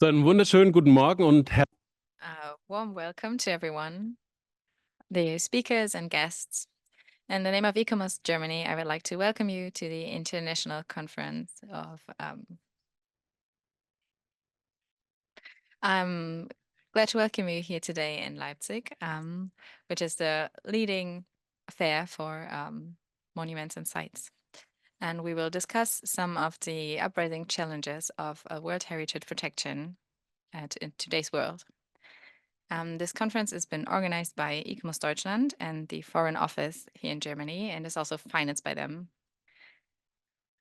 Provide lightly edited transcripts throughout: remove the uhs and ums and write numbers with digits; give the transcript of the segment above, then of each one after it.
So, einen wunderschönen guten Morgen und Warm welcome to everyone, the speakers and guests. In the name of ICOMOS Germany, I would like to welcome you to the International Conference of I'm glad to welcome you here today in Leipzig, which is the leading fair for monuments and sites. And we will discuss some of the uprising challenges of World Heritage protection in today's world. This conference has been organized by ICOMOS Deutschland and the Foreign Office here in Germany, and is also financed by them.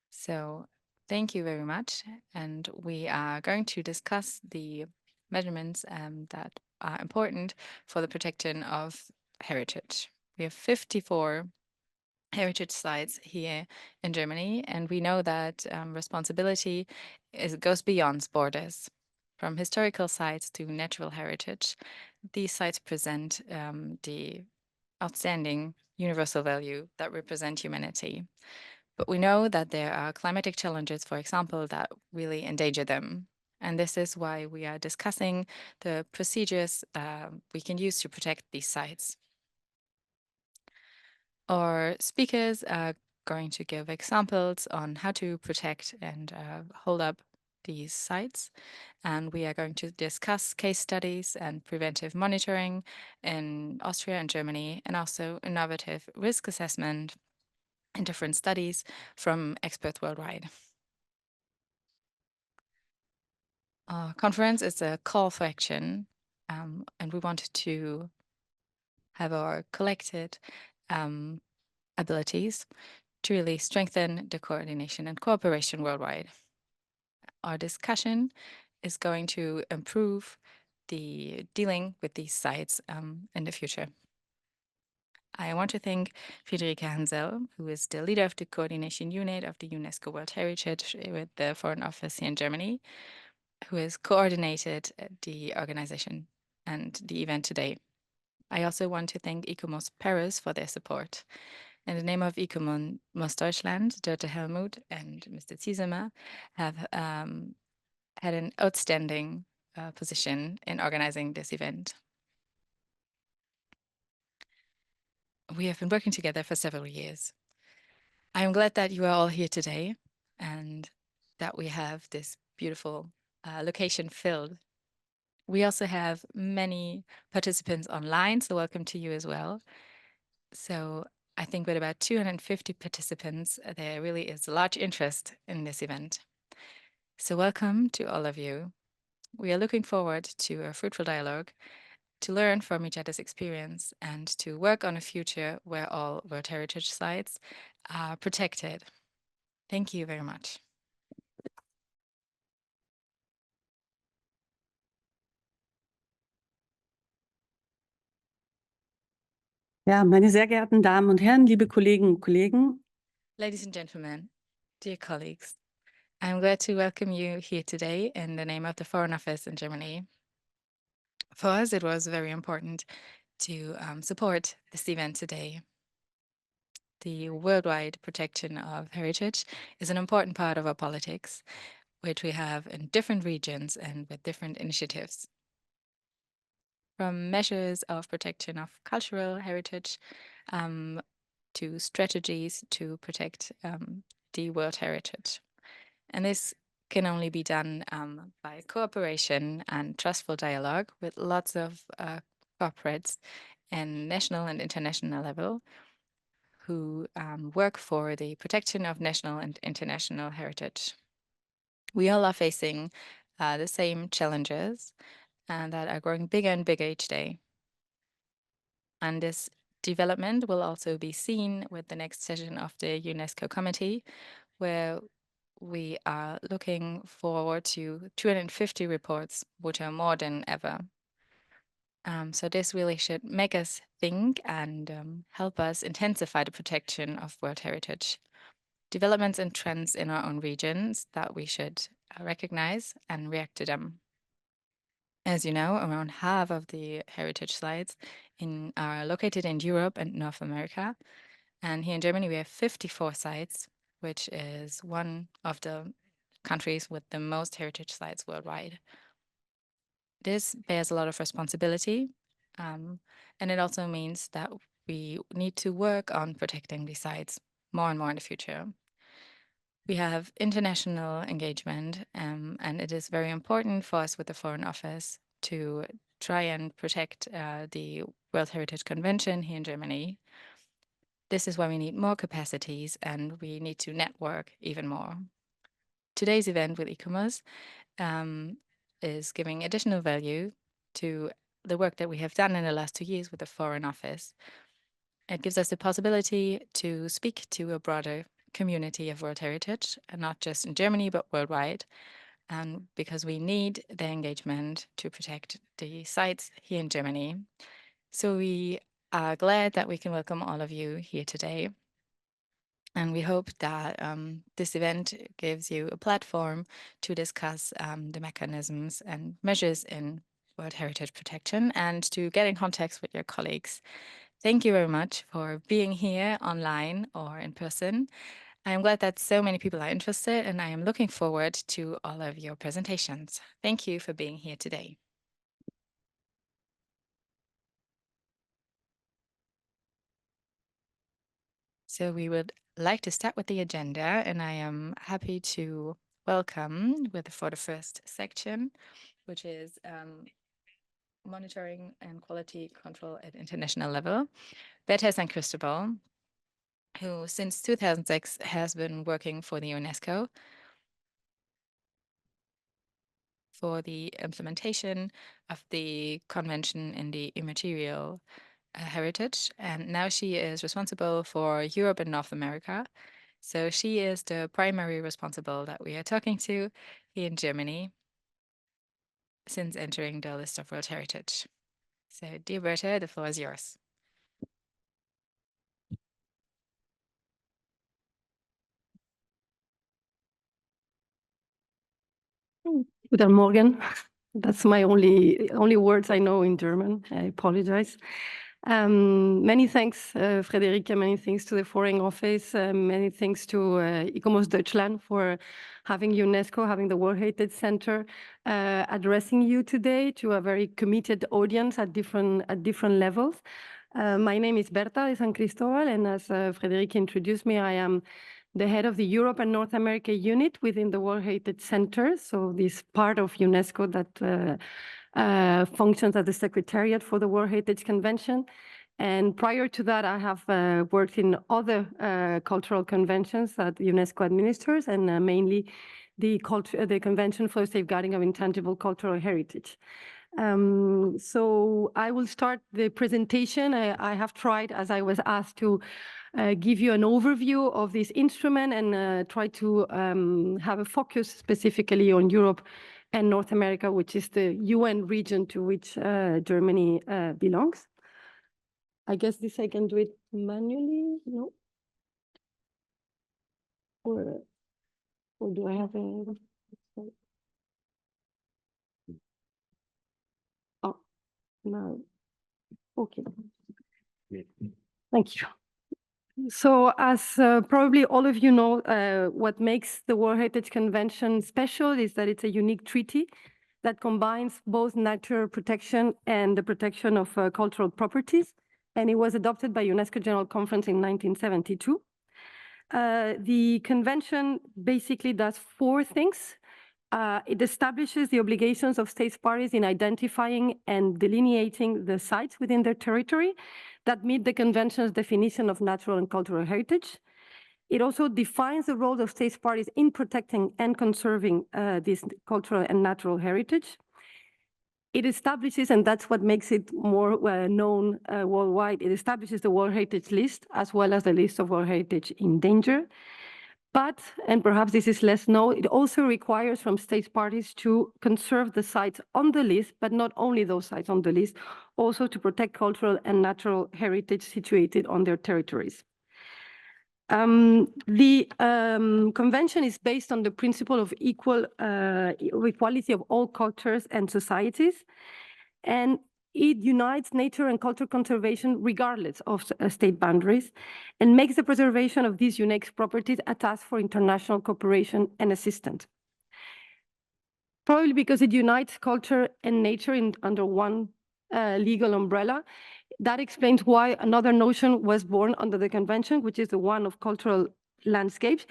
So thank you very much. And we are going to discuss the measurements that are important for the protection of heritage. We have 54 heritage sites here in Germany, and we know that responsibility goes beyond borders. From historical sites to natural heritage, these sites present the outstanding universal value that represent humanity. But we know that there are climatic challenges, for example, that really endanger them. And this is why we are discussing the procedures we can use to protect these sites. Our speakers are going to give examples on how to protect and hold up these sites. And we are going to discuss case studies and preventive monitoring in Austria and Germany, and also innovative risk assessment and different studies from experts worldwide. Our conference is a call for action, and we wanted to have our collected abilities to really strengthen the coordination and cooperation worldwide. Our discussion is going to improve the dealing with these sites in the future. I want to thank Friederike Hansell, who is the leader of the coordination unit of the UNESCO-World Heritage with the Foreign Office here in Germany, who has coordinated the organization and the event today. I also want to thank ICOMOS Paris for their support. In the name of ICOMOS Deutschland, Dörte Helmut and Mr. Ziesemer have had an outstanding position in organizing this event. We have been working together for several years. I am glad that you are all here today and that we have this beautiful location filled. We also have many participants online, so welcome to you as well. So I think with about 250 participants, there really is a large interest in this event. So welcome to all of you. We are looking forward to a fruitful dialogue, to learn from each other's experience, and to work on a future where all World Heritage sites are protected. Thank you very much. Ja, meine sehr geehrten Damen und Herren, liebe Kolleginnen und Kollegen. Ladies and gentlemen, dear colleagues, I'm glad to welcome you here today in the name of the Foreign Office in Germany. For us, it was very important to support this event today. The worldwide protection of heritage is an important part of our politics, which we have in different regions and with different initiatives. From measures of protection of cultural heritage to strategies to protect the world heritage. And this can only be done by cooperation and trustful dialogue with lots of corporates and national and international level who work for the protection of national and international heritage. We all are facing the same challenges and that are growing bigger and bigger each day. And this development will also be seen with the next session of the UNESCO committee, where we are looking forward to 250 reports, which are more than ever. So this really should make us think and help us intensify the protection of World Heritage. Developments and trends in our own regions that we should recognize and react to them. As you know, around half of the heritage sites are located in Europe and North America. And here in Germany, we have 54 sites, which is one of the countries with the most heritage sites worldwide. This bears a lot of responsibility, and it also means that we need to work on protecting these sites more and more in the future. We have international engagement, and it is very important for us with the Foreign Office to try and protect the World Heritage Convention here in Germany. This is why we need more capacities, and we need to network even more. Today's event with ICOMOS is giving additional value to the work that we have done in the last 2 years with the Foreign Office. It gives us the possibility to speak to a broader community of World Heritage, and not just in Germany, but worldwide, and because we need their engagement to protect the sites here in Germany. So we are glad that we can welcome all of you here today. And we hope that this event gives you a platform to discuss the mechanisms and measures in World Heritage protection and to get in contact with your colleagues. Thank you very much for being here online or in person. I am glad that so many people are interested, and I am looking forward to all of your presentations. Thank you for being here today. So we would like to start with the agenda, and I am happy to welcome for the first section, which is monitoring and quality control at international level. Bertes and Cristobal, who since 2006 has been working for the UNESCO for the implementation of the convention in the immaterial heritage. And now she is responsible for Europe and North America. So she is the primary responsible that we are talking to here in Germany since entering the list of World Heritage. So dear Berta, the floor is yours. Guten Morgen. That's my only words I know in German. I apologize. Many thanks, Friederike. Many thanks to the Foreign Office. Many thanks to ICOMOS Deutschland for having UNESCO, having the World Heritage Center, addressing you today to a very committed audience at different levels. My name is Berta de San Cristobal, and as Friederike introduced me, I am the head of the Europe and North America unit within the World Heritage Center. So this part of UNESCO that functions as the Secretariat for the World Heritage Convention. And prior to that, I have worked in other cultural conventions that UNESCO administers, and mainly the Convention for the Safeguarding of Intangible Cultural Heritage. So I will start the presentation. I have tried, as I was asked, to give you an overview of this instrument and try to have a focus specifically on Europe and North America, which is the UN region to which Germany belongs. I guess this I can do it manually, no? Or do I have a... Oh, no. Okay. Thank you. So as probably all of you know, what makes the World Heritage Convention special is that it's a unique treaty that combines both natural protection and the protection of cultural properties. And it was adopted by UNESCO General Conference in 1972. The convention basically does 4 things. It establishes the obligations of states parties in identifying and delineating the sites within their territory that meet the convention's definition of natural and cultural heritage. It also defines the role of states parties in protecting and conserving this cultural and natural heritage. It establishes, and that's what makes it more known worldwide, it establishes the World Heritage List as well as the list of World Heritage in danger. But, and perhaps this is less known, it also requires from state parties to conserve the sites on the list, but not only those sites on the list, also to protect cultural and natural heritage situated on their territories. The convention is based on the principle of equality of all cultures and societies, and it unites nature and cultural conservation regardless of state boundaries and makes the preservation of these unique properties a task for international cooperation and assistance. probably because it unites culture and nature under one legal umbrella. That explains why another notion was born under the convention, which is the one of cultural landscapes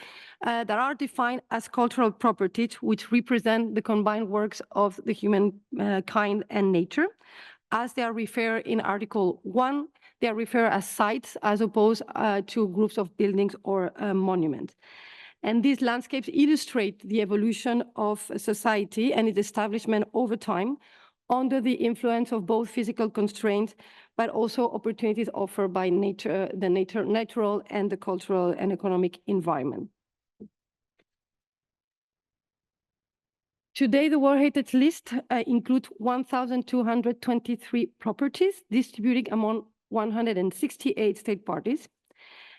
that are defined as cultural properties, which represent the combined works of the human kind and nature. As they are referred in Article 1, they are referred as sites as opposed to groups of buildings or monuments. And these landscapes illustrate the evolution of society and its establishment over time under the influence of both physical constraints, but also opportunities offered by nature, the natural and the cultural and economic environment. Today, the World Heritage List includes 1,223 properties distributed among 168 state parties.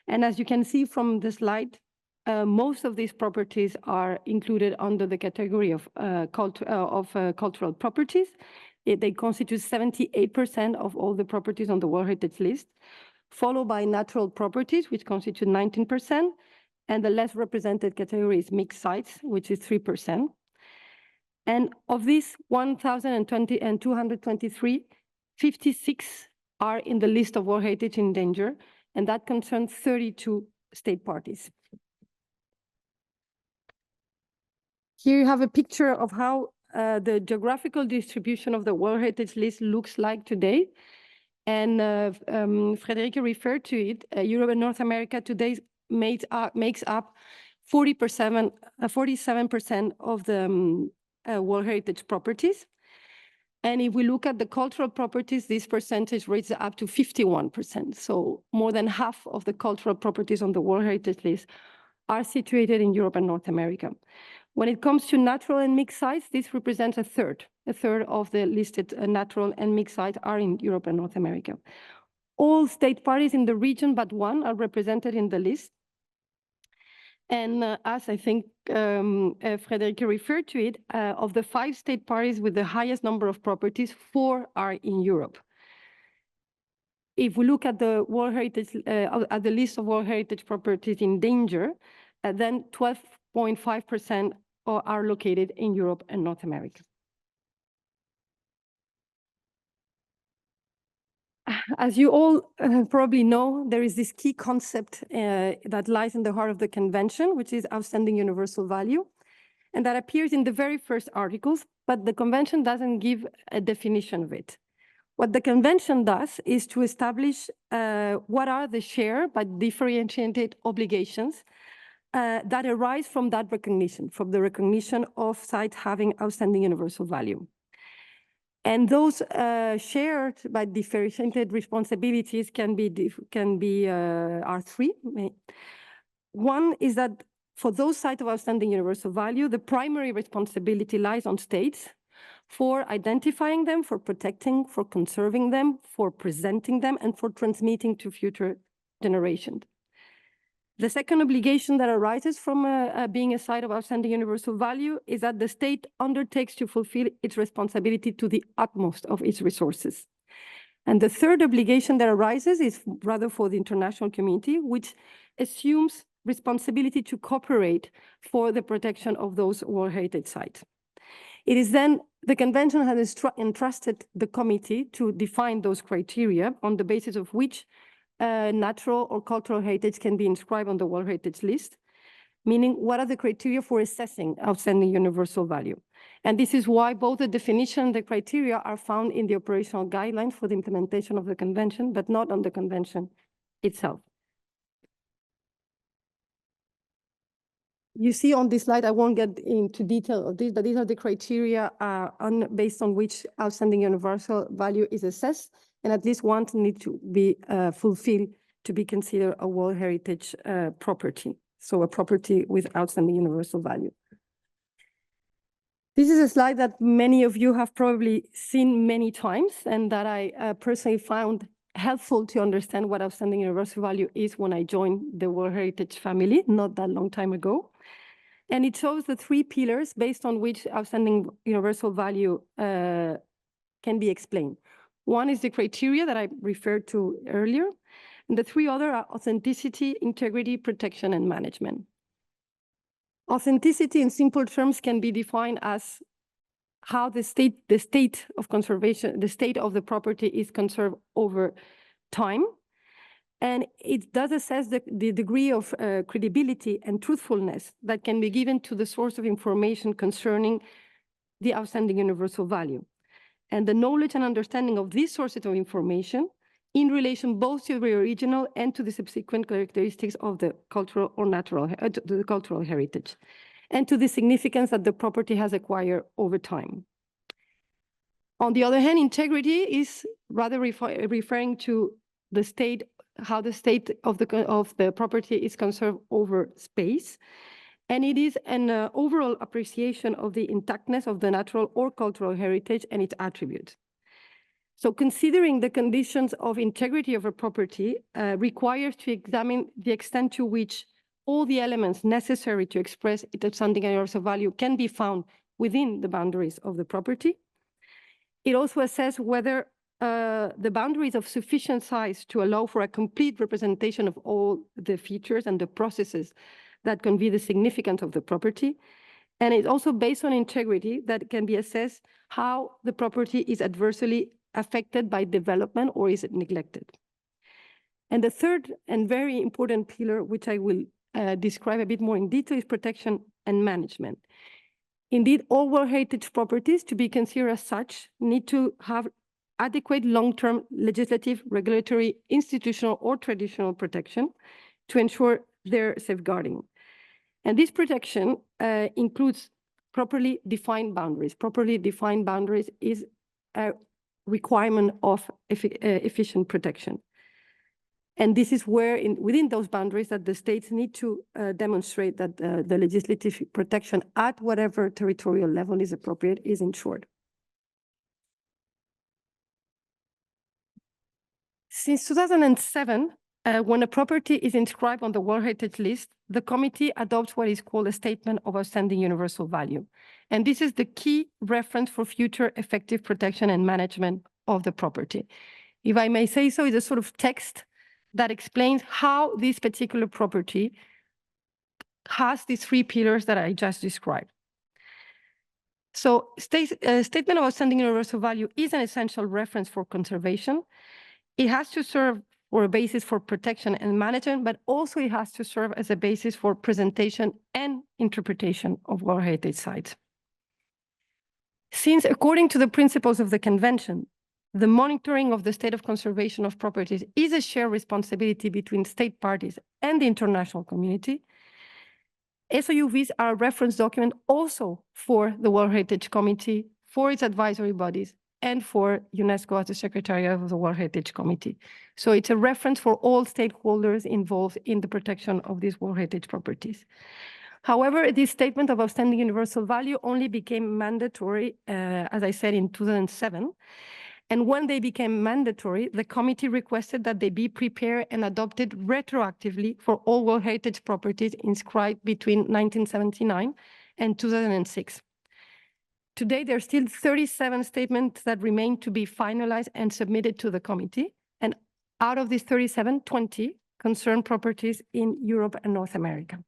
And as you can see from the slide, most of these properties are included under the category of cultural properties. They constitute 78% of all the properties on the World Heritage List, followed by natural properties, which constitute 19%, and the less represented category is mixed sites, which is 3%. And of these 1,223, 56 are in the list of World Heritage in danger, and that concerns 32 state parties. Here you have a picture of how the geographical distribution of the World Heritage List looks like today. And Friederike referred to it. Europe and North America today makes up 47% of the World Heritage properties. And if we look at the cultural properties, this percentage rates up to 51%. So more than half of the cultural properties on the World Heritage List are situated in Europe and North America. When it comes to natural and mixed sites, this represents a third of the listed natural and mixed sites are in Europe and North America. All state parties in the region but one are represented in the list. And as I think Friederike referred to it, of the 5 state parties with the highest number of properties, 4 are in Europe. If we look at the World Heritage, at the list of World Heritage properties in danger, then 12.5% are located in Europe and North America. As you all probably know, there is this key concept that lies in the heart of the convention, which is outstanding universal value, and that appears in the very first articles, but the convention doesn't give a definition of it. What the convention does is to establish what are the shared but differentiated obligations that arise from that recognition, from the recognition of sites having outstanding universal value. And those shared but differentiated responsibilities are 3. One is that for those sites of outstanding universal value, the primary responsibility lies on states for identifying them, for protecting, for conserving them, for presenting them, and for transmitting to future generations. The second obligation that arises from being a site of outstanding universal value is that the state undertakes to fulfill its responsibility to the utmost of its resources. And the third obligation that arises is rather for the international community, which assumes responsibility to cooperate for the protection of those World Heritage sites. It is then the convention has entrusted the committee to define those criteria on the basis of which natural or cultural heritage can be inscribed on the World Heritage List, meaning what are the criteria for assessing outstanding universal value. And this is why both the definition and the criteria are found in the operational guidelines for the implementation of the convention, but not on the convention itself. You see on this slide, I won't get into detail of this, but these are the criteria based on which outstanding universal value is assessed, and at least one needs to be fulfilled to be considered a World Heritage property, so a property with outstanding universal value. This is a slide that many of you have probably seen many times, and that I personally found helpful to understand what outstanding universal value is when I joined the World Heritage family not that long time ago. And it shows the 3 pillars based on which outstanding universal value can be explained. One is the criteria that I referred to earlier, and the 3 other are authenticity, integrity, protection, and management. Authenticity in simple terms can be defined as how the state of conservation, the state of the property is conserved over time. And it does assess the degree of credibility and truthfulness that can be given to the source of information concerning the outstanding universal value. And the knowledge and understanding of these sources of information in relation both to the original and to the subsequent characteristics of the cultural or natural, the cultural heritage, and to the significance that the property has acquired over time. On the other hand, integrity is rather referring to the state, how the state of the property is conserved over space. And it is an overall appreciation of the intactness of the natural or cultural heritage and its attributes. So considering the conditions of integrity of a property requires to examine the extent to which all the elements necessary to express its outstanding universal value can be found within the boundaries of the property. It also assesses whether the boundaries of sufficient size to allow for a complete representation of all the features and the processes that convey the significance of the property. And it's also based on integrity that can be assessed how the property is adversely affected by development or is it neglected. And the third and very important pillar, which I will describe a bit more in detail, is protection and management. Indeed, all World Heritage properties, to be considered as such, need to have adequate long-term legislative, regulatory, institutional, or traditional protection to ensure their safeguarding. And this protection includes properly defined boundaries. Properly defined boundaries is a requirement of efficient protection. And this is where, within those boundaries, that the states need to demonstrate that the legislative protection at whatever territorial level is appropriate is ensured. Since 2007, when a property is inscribed on the World Heritage List, the committee adopts what is called a Statement of Outstanding Universal Value. And this is the key reference for future effective protection and management of the property. If I may say so, it's a sort of text that explains how this particular property has these three pillars that I just described. So Statement of Outstanding Universal Value is an essential reference for conservation. It has to serve for a basis for protection and management, but also it has to serve as a basis for presentation and interpretation of World Heritage sites. Since, according to the principles of the Convention, the monitoring of the state of conservation of properties is a shared responsibility between state parties and the international community, SOUVs are a reference document also for the World Heritage Committee, for its advisory bodies, and for UNESCO as the Secretary of the World Heritage Committee. So it's a reference for all stakeholders involved in the protection of these World Heritage properties. However, this Statement of Outstanding Universal Value only became mandatory, as I said, in 2007. And when they became mandatory, the committee requested that they be prepared and adopted retroactively for all World Heritage properties inscribed between 1979 and 2006. Today, there are still 37 statements that remain to be finalized and submitted to the committee. And out of these 37, 20 concern properties in Europe and North America.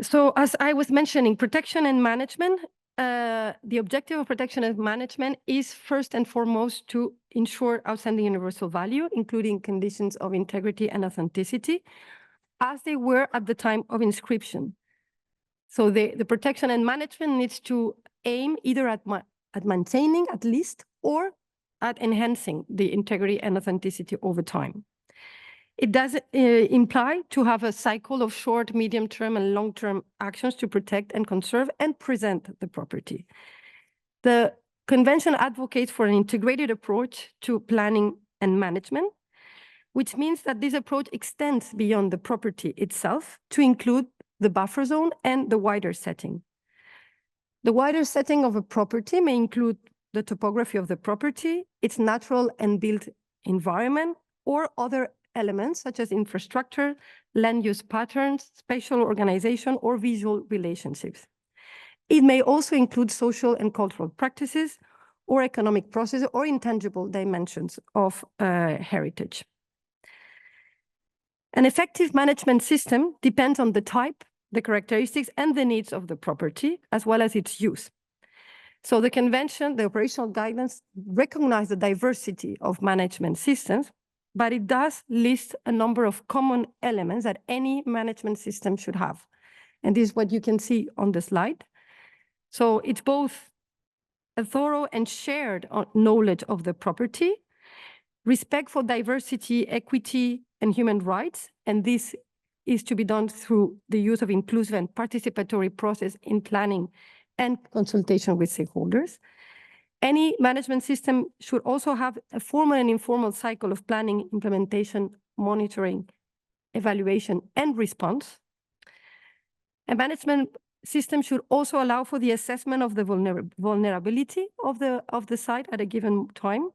So as I was mentioning, protection and management, the objective of protection and management is first and foremost to ensure outstanding universal value, including conditions of integrity and authenticity, as they were at the time of inscription. So the protection and management needs to aim either at maintaining at least or at enhancing the integrity and authenticity over time. It does imply to have a cycle of short, medium-term, and long-term actions to protect and conserve and present the property. The Convention advocates for an integrated approach to planning and management, which means that this approach extends beyond the property itself to include the buffer zone and the wider setting. The wider setting of a property may include the topography of the property, its natural and built environment, or other elements such as infrastructure, land use patterns, spatial organization, or visual relationships. It may also include social and cultural practices, or economic processes, or intangible dimensions of heritage. An effective management system depends on the type, the characteristics and the needs of the property, as well as its use. So the convention, the operational guidance, recognize the diversity of management systems, but it does list a number of common elements that any management system should have. And this is what you can see on the slide. So it's both a thorough and shared knowledge of the property, respect for diversity, equity, and human rights, and this is to be done through the use of inclusive and participatory process in planning and consultation with stakeholders. Any management system should also have a formal and informal cycle of planning, implementation, monitoring, evaluation, and response. A management system should also allow for the assessment of the vulnerability of the site at a given time.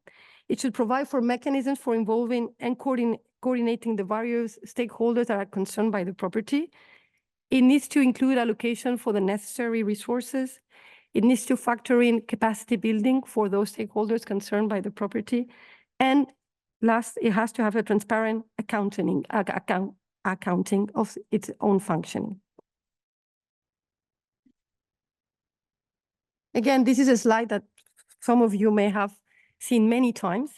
It should provide for mechanisms for involving and coordinating the various stakeholders that are concerned by the property. It needs to include allocation for the necessary resources. It needs to factor in capacity building for those stakeholders concerned by the property. And last, it has to have a transparent accounting of its own functioning. Again, this is a slide that some of you may have seen many times.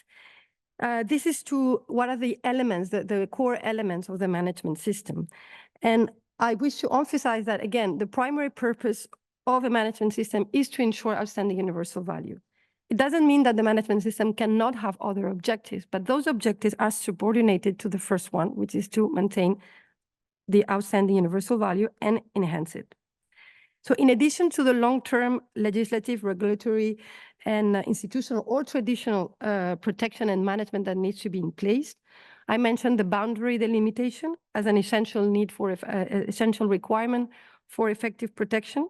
This is to what are the elements, the core elements of the management system. And I wish to emphasize that, again, the primary purpose of a management system is to ensure outstanding universal value. It doesn't mean that the management system cannot have other objectives, but those objectives are subordinated to the first one, which is to maintain the outstanding universal value and enhance it. So in addition to the long-term legislative, regulatory, and institutional or traditional protection and management that needs to be in place, I mentioned the boundary delimitation as an essential need for essential requirement for effective protection.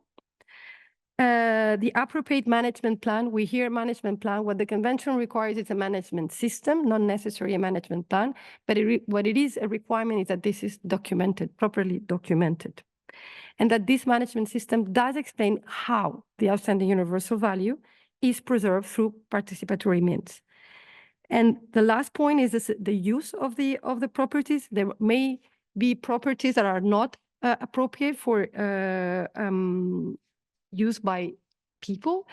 The appropriate management plan, we hear management plan, what the convention requires is a management system, not necessarily a management plan, but what it is a requirement is that this is documented, properly documented. And that this management system does explain how the outstanding universal value is preserved through participatory means. And the last point is the use of the properties. There may be properties that are not appropriate for use by people,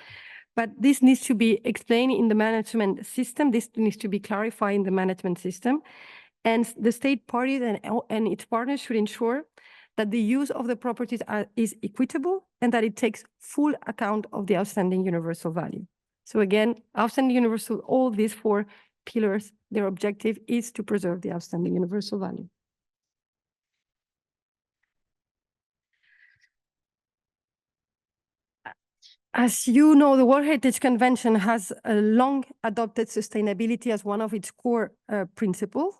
but this needs to be explained in the management system. This needs to be clarified in the management system. And the state parties and its partners should ensure that the use of the properties is equitable and that it takes full account of the outstanding universal value. So again, outstanding universal, all these four pillars, their objective is to preserve the outstanding universal value. As you know, the World Heritage Convention has long adopted sustainability as one of its core principles.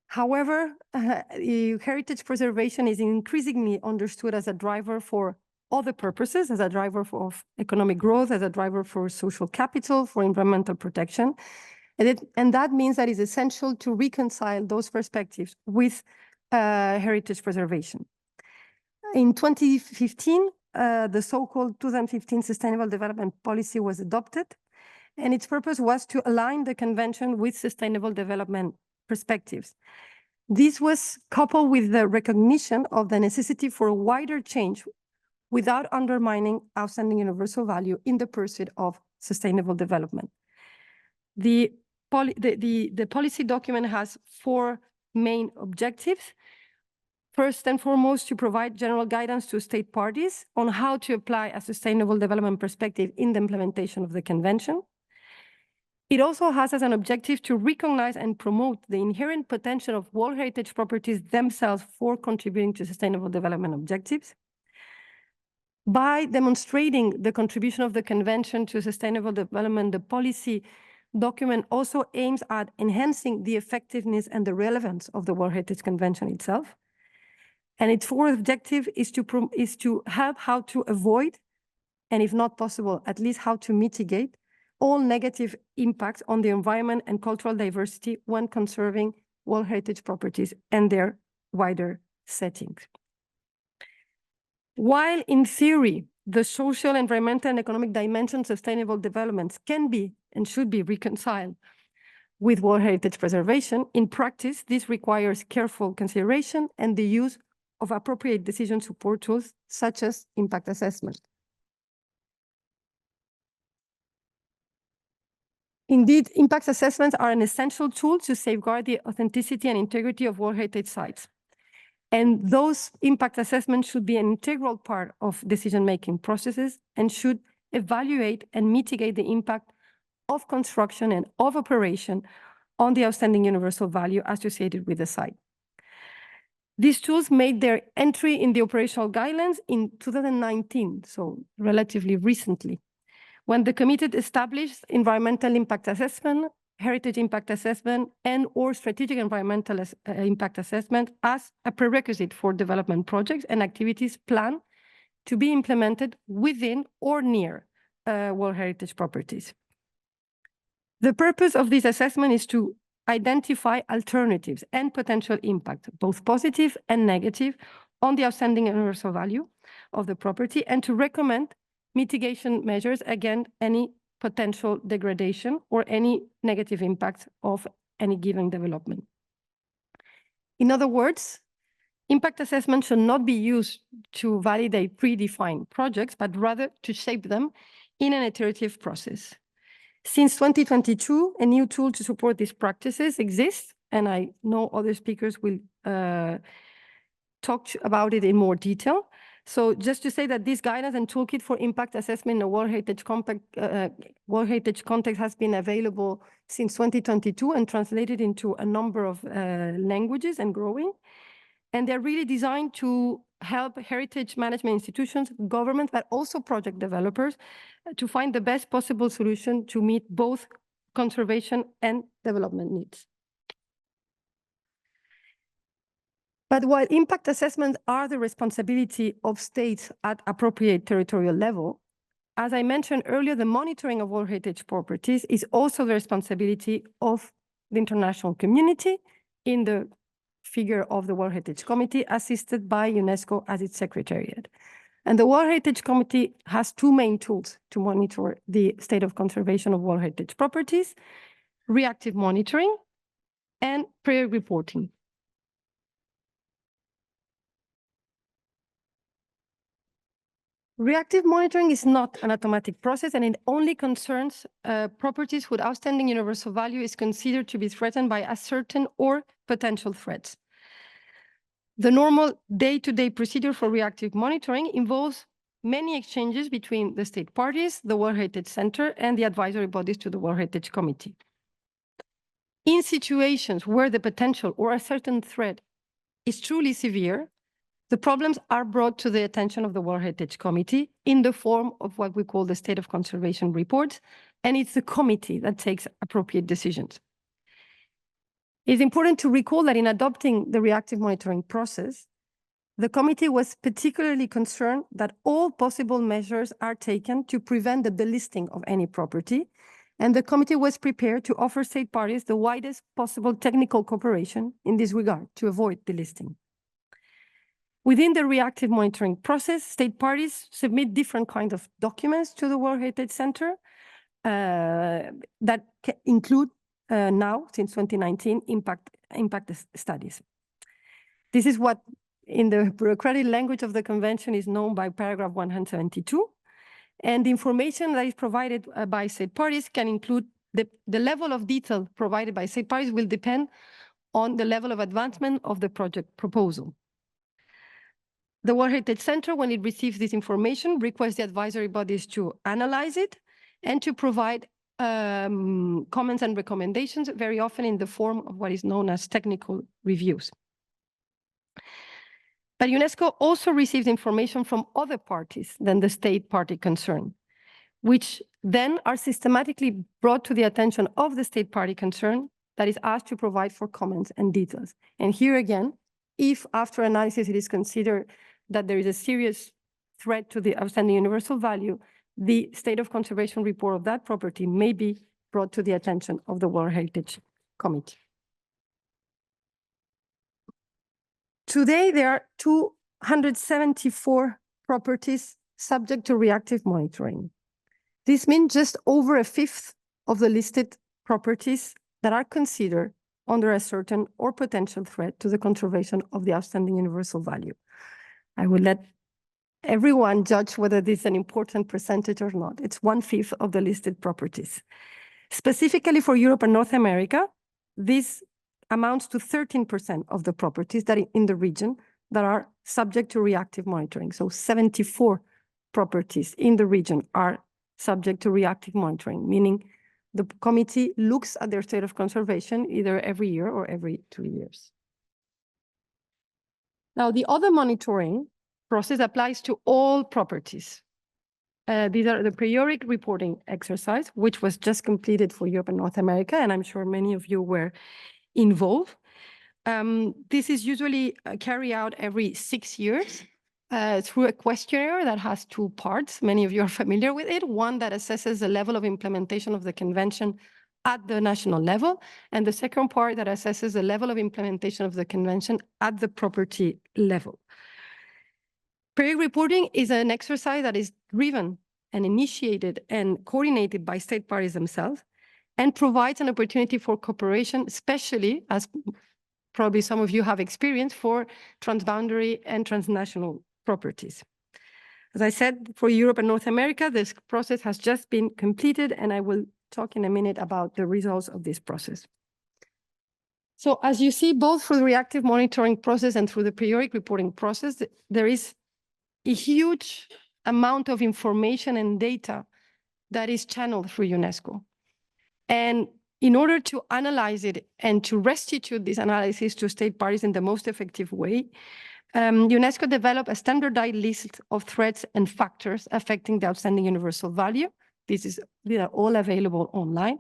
However, heritage preservation is increasingly understood as a driver for other purposes, as a driver of economic growth, as a driver for social capital, for environmental protection. And that means that it's essential to reconcile those perspectives with heritage preservation. In 2015, the so-called 2015 Sustainable Development Policy was adopted, and its purpose was to align the convention with sustainable development perspectives. This was coupled with the recognition of the necessity for a wider change without undermining outstanding universal value in the pursuit of sustainable development. The policy document has four main objectives. First and foremost, to provide general guidance to state parties on how to apply a sustainable development perspective in the implementation of the convention. It also has as an objective to recognize and promote the inherent potential of World Heritage properties themselves for contributing to sustainable development objectives. By demonstrating the contribution of the convention to sustainable development, the policy document also aims at enhancing the effectiveness and the relevance of the World Heritage Convention itself. And its fourth objective is to help how to avoid, and if not possible, at least how to mitigate all negative impacts on the environment and cultural diversity when conserving World Heritage properties and their wider settings. While in theory, the social, environmental, and economic dimensions of sustainable developments can be and should be reconciled with World Heritage preservation, in practice, this requires careful consideration and the use of appropriate decision support tools, such as impact assessment. Indeed, impact assessments are an essential tool to safeguard the authenticity and integrity of World Heritage sites. And those impact assessments should be an integral part of decision-making processes and should evaluate and mitigate the impact of construction and of operation on the outstanding universal value associated with the site. These tools made their entry in the operational guidelines in 2019, so relatively recently, when the committee established environmental impact assessment, heritage impact assessment, and or strategic environmental impact assessment as a prerequisite for development projects and activities planned to be implemented within or near World Heritage properties. The purpose of this assessment is to identify alternatives and potential impact, both positive and negative, on the outstanding universal value of the property, and to recommend mitigation measures against any potential degradation or any negative impact of any given development. In other words, impact assessment should not be used to validate predefined projects, but rather to shape them in an iterative process. Since 2022, a new tool to support these practices exists, and I know other speakers will talk about it in more detail. So just to say that this guidance and toolkit for impact assessment in a World Heritage context has been available since 2022 and translated into a number of languages and growing. And they're really designed to help heritage management institutions, governments, but also project developers to find the best possible solution to meet both conservation and development needs. But while impact assessments are the responsibility of states at appropriate territorial level, as I mentioned earlier, the monitoring of World Heritage properties is also the responsibility of the international community in the figure of the World Heritage Committee, assisted by UNESCO as its secretariat. And the World Heritage Committee has two main tools to monitor the state of conservation of World Heritage properties: reactive monitoring and prior reporting. Reactive monitoring is not an automatic process, and it only concerns properties whose outstanding universal value is considered to be threatened by a certain or potential threats. The normal day-to-day procedure for reactive monitoring involves many exchanges between the state parties, the World Heritage Center, and the advisory bodies to the World Heritage Committee. In situations where the potential or a certain threat is truly severe, the problems are brought to the attention of the World Heritage Committee in the form of what we call the State of Conservation reports, and it's the committee that takes appropriate decisions. It's important to recall that in adopting the reactive monitoring process, the committee was particularly concerned that all possible measures are taken to prevent the delisting of any property, and the committee was prepared to offer state parties the widest possible technical cooperation in this regard to avoid delisting. Within the reactive monitoring process, state parties submit different kinds of documents to the World Heritage Center that include now, since 2019, impact studies. This is what, in the bureaucratic language of the convention, is known by paragraph 172. And the information that is provided by state parties can include the level of detail provided by state parties will depend on the level of advancement of the project proposal. The World Heritage Center, when it receives this information, requests the advisory bodies to analyze it and to provide comments and recommendations, very often in the form of what is known as technical reviews. But UNESCO also receives information from other parties than the state party concerned, which then are systematically brought to the attention of the state party concerned that is asked to provide for comments and details. And here again, if after analysis it is considered that there is a serious threat to the outstanding universal value, the state of conservation report of that property may be brought to the attention of the World Heritage Committee. Today, there are 274 properties subject to reactive monitoring. This means just over a fifth of the listed properties that are considered under a certain or potential threat to the conservation of the outstanding universal value. I will let everyone judge whether this is an important percentage or not. It's 1/5 of the listed properties. Specifically for Europe and North America, this amounts to 13% of the properties that in the region that are subject to reactive monitoring. So 74 properties in the region are subject to reactive monitoring, meaning the committee looks at their state of conservation either every year or every 2 years. Now, the other monitoring process applies to all properties. These are the periodic reporting exercise, which was just completed for Europe and North America, and I'm sure many of you were involved. This is usually carried out every 6 years through a questionnaire that has 2 parts. Many of you are familiar with it. One that assesses the level of implementation of the convention at the national level, and the second part that assesses the level of implementation of the convention at the property level. Periodic reporting is an exercise that is driven and initiated and coordinated by state parties themselves and provides an opportunity for cooperation, especially, as probably some of you have experienced, for transboundary and transnational properties. As I said, for Europe and North America, this process has just been completed, and I will talk in a minute about the results of this process. So as you see, both through the reactive monitoring process and through the periodic reporting process, there is a huge amount of information and data that is channeled through UNESCO. And in order to analyze it and to restitute this analysis to state parties in the most effective way, UNESCO developed a standardized list of threats and factors affecting the outstanding universal value. These are all available online.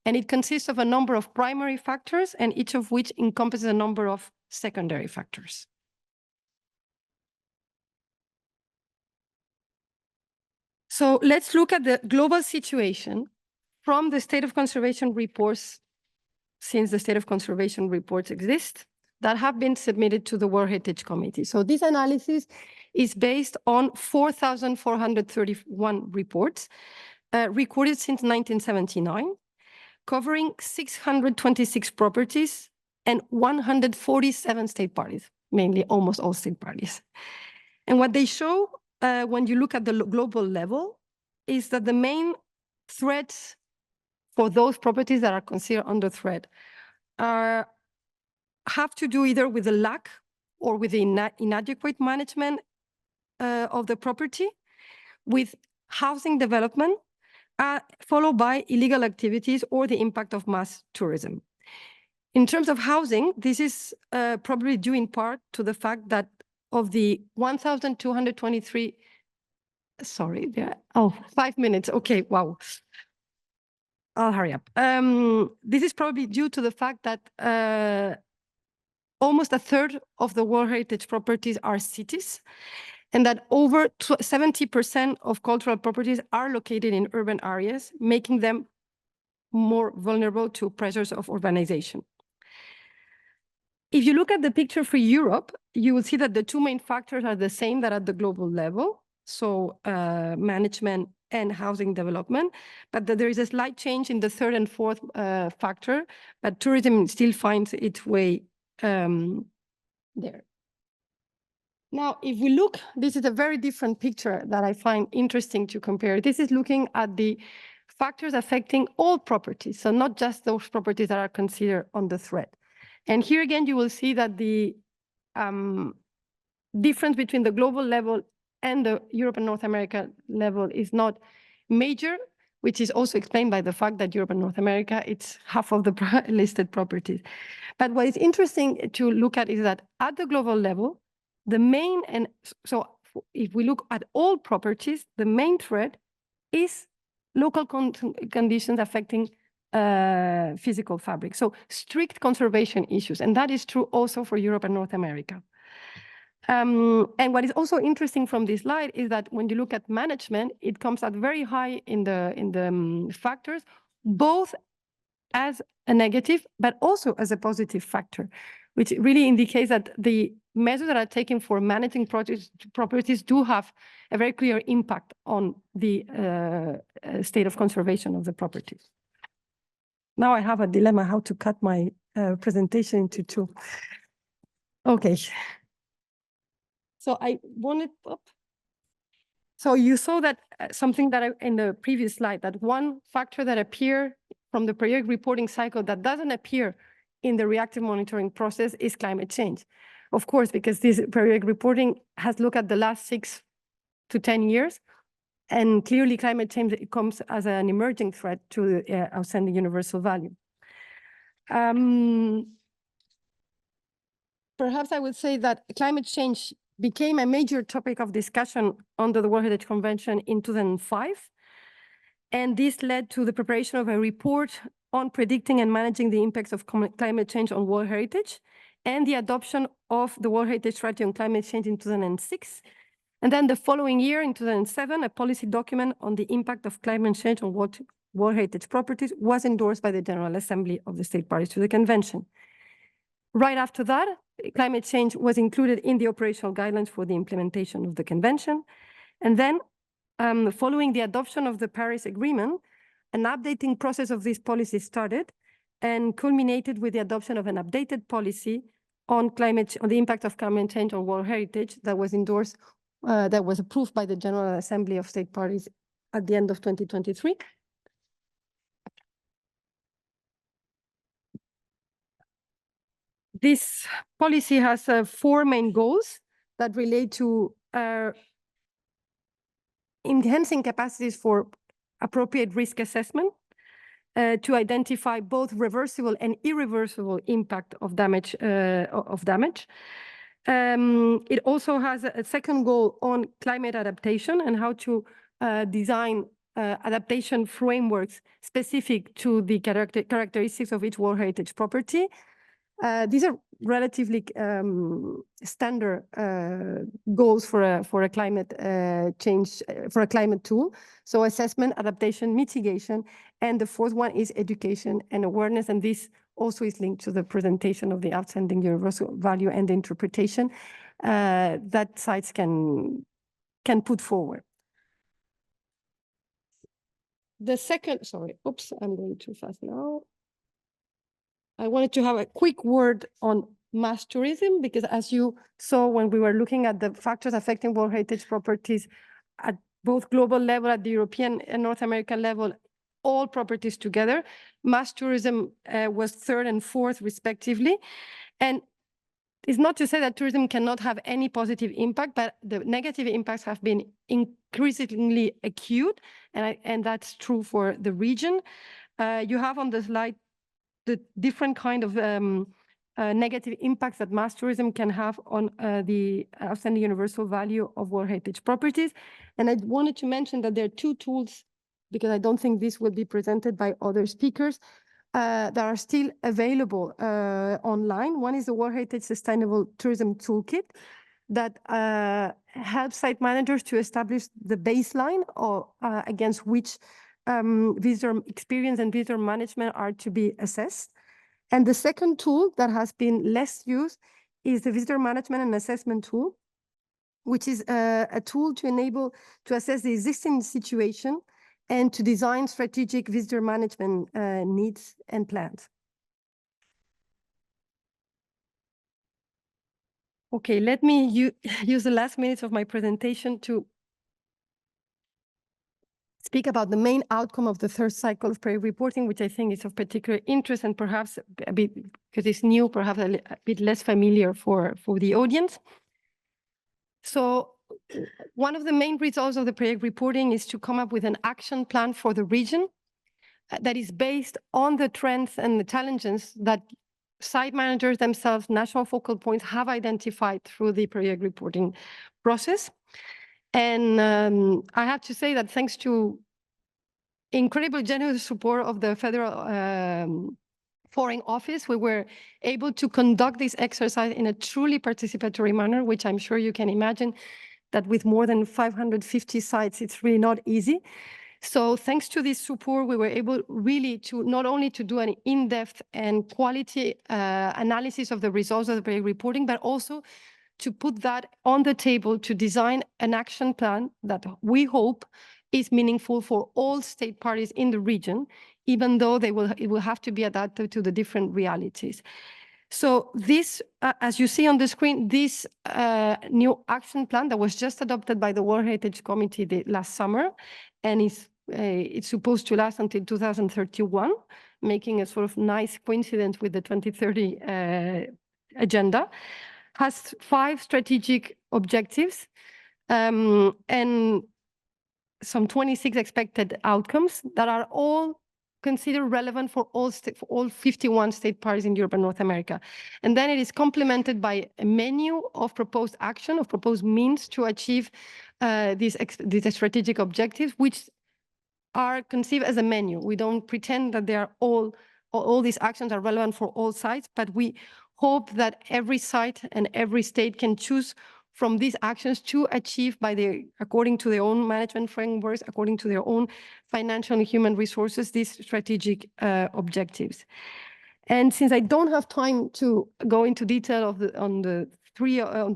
And it consists of a number of primary factors, and each of which encompasses a number of secondary factors. So let's look at the global situation from the state of conservation reports, since the state of conservation reports exist, that have been submitted to the World Heritage Committee. So this analysis is based on 4,431 reports recorded since 1979, covering 626 properties and 147 state parties, mainly almost all state parties. And what they show, when you look at the global level, is that the main threats for those properties that are considered under threat have to do either with the lack or with the inadequate management of the property, with housing development, followed by illegal activities or the impact of mass tourism. In terms of housing, this is probably due in part to the fact that of the 1,223, sorry, 5 minutes, okay, wow. I'll hurry up. This is probably due to the fact that almost a third of the World Heritage properties are cities, and that over 70% of cultural properties are located in urban areas, making them more vulnerable to pressures of urbanization. If you look at the picture for Europe, you will see that the 2 main factors are the same that at the global level, so management and housing development, but that there is a slight change in the 3rd and 4th factor, but tourism still finds its way there. Now, if we look, this is a very different picture that I find interesting to compare. This is looking at the factors affecting all properties, so not just those properties that are considered under threat. And here again, you will see that the difference between the global level and the Europe and North America level is not major, which is also explained by the fact that Europe and North America, it's half of the listed properties. But what is interesting to look at is that at the global level, the main, and so if we look at all properties, the main threat is local conditions affecting physical fabric. So strict conservation issues, and that is true also for Europe and North America. And what is also interesting from this slide is that when you look at management, it comes out very high in the factors, both as a negative, but also as a positive factor, which really indicates that the measures that are taken for managing properties do have a very clear impact on the state of conservation of the properties. Now I have a dilemma how to cut my presentation into two. Okay. So I wanted up. So you saw that something that in the previous slide, that one factor that appeared from the periodic reporting cycle that doesn't appear in the reactive monitoring process is climate change. Of course, because this periodic reporting has looked at the last 6 to 10 years, and clearly climate change comes as an emerging threat to the outstanding universal value. Perhaps I would say that climate change became a major topic of discussion under the World Heritage Convention in 2005. And this led to the preparation of a report on predicting and managing the impacts of climate change on World Heritage, and the adoption of the World Heritage Strategy on Climate Change in 2006. And then the following year, in 2007, a policy document on the impact of climate change on World Heritage properties was endorsed by the General Assembly of the State Parties to the Convention. Right after that, climate change was included in the operational guidelines for the implementation of the Convention. And then, following the adoption of the Paris Agreement, an updating process of this policy started and culminated with the adoption of an updated policy on the impact of climate change on World Heritage that was endorsed, that was approved by the General Assembly of State Parties at the end of 2023. This policy has 4 main goals that relate to enhancing capacities for appropriate risk assessment, to identify both reversible and irreversible impact of damage. It also has a second goal on climate adaptation and how to design adaptation frameworks specific to the characteristics of each World Heritage property. These are relatively standard goals for a climate change, for a climate tool. So assessment, adaptation, mitigation, and the fourth one is education and awareness. And this also is linked to the presentation of the outstanding universal value and the interpretation that sites can put forward. The second, sorry, oops, I'm going too fast now. I wanted to have a quick word on mass tourism, because as you saw when we were looking at the factors affecting World Heritage properties at both global level, at the European and North American level, all properties together, mass tourism was third and fourth respectively. And it's not to say that tourism cannot have any positive impact, but the negative impacts have been increasingly acute, and that's true for the region. You have on the slide the different kind of negative impacts that mass tourism can have on the outstanding universal value of World Heritage properties. And I wanted to mention that there are 2 tools, because I don't think this will be presented by other speakers, that are still available online. One is the World Heritage Sustainable Tourism Toolkit that helps site managers to establish the baseline or against which visitor experience and visitor management are to be assessed. And the second tool that has been less used is the visitor management and assessment tool, which is a tool to enable to assess the existing situation and to design strategic visitor management needs and plans. Okay, let me use the last minutes of my presentation to speak about the main outcome of the third cycle of periodic reporting, which I think is of particular interest and perhaps a bit, because it's new, perhaps a bit less familiar for the audience. So one of the main results of the periodic reporting is to come up with an action plan for the region that is based on the trends and the challenges that site managers themselves, national focal points, have identified through the periodic reporting process. And I have to say that thanks to incredible generous support of the Federal Foreign Office, we were able to conduct this exercise in a truly participatory manner, which I'm sure you can imagine that with more than 550 sites, it's really not easy. So thanks to this support, we were able really to not only to do an in-depth and quality analysis of the results of the periodic reporting, but also to put that on the table to design an action plan that we hope is meaningful for all state parties in the region even though it will have to be adapted to the different realities. So this, as you see on the screen, this new action plan that was just adopted by the World Heritage Committee last summer, and it's supposed to last until 2031, making a sort of nice coincidence with the 2030 agenda, has 5 strategic objectives and some 26 expected outcomes that are all considered relevant for all 51 state parties in Europe and North America. And then it is complemented by a menu of proposed action, of proposed means to achieve these strategic objectives, which are conceived as a menu. We don't pretend that they are all these actions are relevant for all sites, but we hope that every site and every state can choose from these actions to achieve according to their own management frameworks, according to their own financial and human resources, these strategic objectives. And since I don't have time to go into detail on the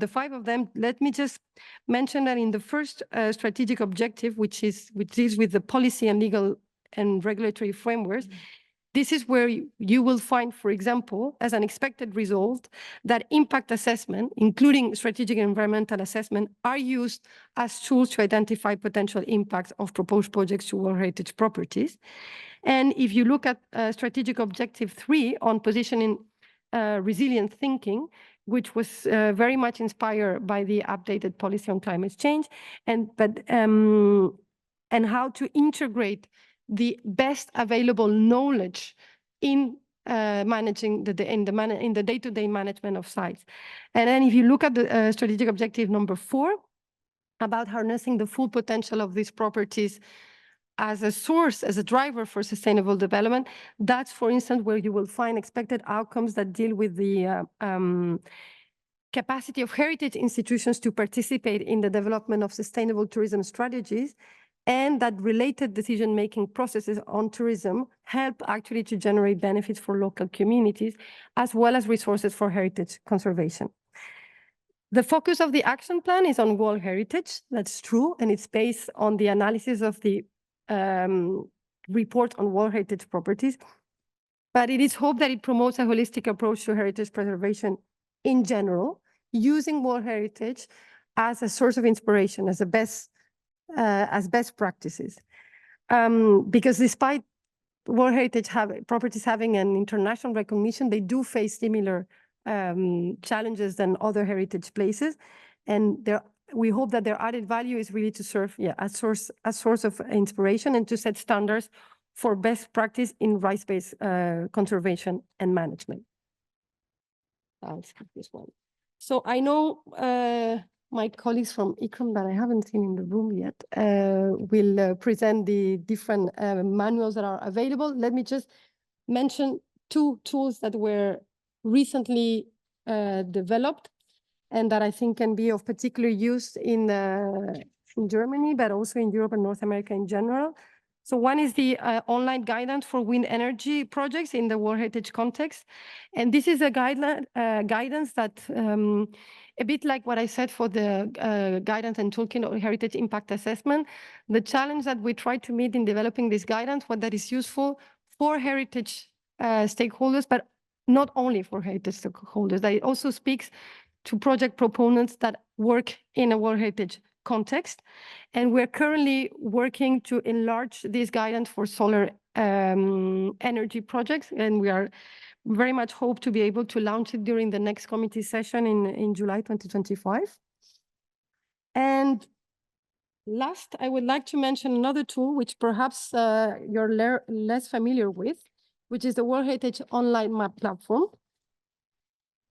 5 of them, let me just mention that in the first strategic objective, which deals with the policy and legal and regulatory frameworks, this is where you will find, for example, as an expected result, that impact assessment, including strategic environmental assessment, are used as tools to identify potential impacts of proposed projects to World Heritage properties. And if you look at strategic objective 3 on positioning resilient thinking, which was very much inspired by the updated policy on climate change, and how to integrate the best available knowledge in managing in the day-to-day management of sites. And then if you look at the strategic objective number 4, about harnessing the full potential of these properties as a source, as a driver for sustainable development, that's, for instance, where you will find expected outcomes that deal with the capacity of heritage institutions to participate in the development of sustainable tourism strategies, and that related decision-making processes on tourism help actually to generate benefits for local communities, as well as resources for heritage conservation. The focus of the action plan is on World Heritage, that's true, and it's based on the analysis of the report on World Heritage properties, but it is hoped that it promotes a holistic approach to heritage preservation in general, using World Heritage as a source of inspiration, as best practices. Because despite World Heritage properties having an international recognition, they do face similar challenges than other heritage places. And we hope that their added value is really to serve as source of inspiration and to set standards for best practice in rights-based conservation and management. I'll skip this one. So I know my colleagues from ICOM that I haven't seen in the room yet will present the different manuals that are available. Let me just mention 2 tools that were recently developed and that I think can be of particular use in Germany, but also in Europe and North America in general. So one is the online guidance for wind energy projects in the World Heritage context. And this is a guidance that, a bit like what I said for the guidance and toolkit on heritage impact assessment, the challenge that we try to meet in developing this guidance, what that is useful for heritage stakeholders, but not only for heritage stakeholders, that it also speaks to project proponents that work in a World Heritage context. And we're currently working to enlarge this guidance for solar energy projects. And we are very much hope to be able to launch it during the next committee session in July 2025. And last, I would like to mention another tool, which perhaps you're less familiar with, which is the World Heritage Online Map Platform.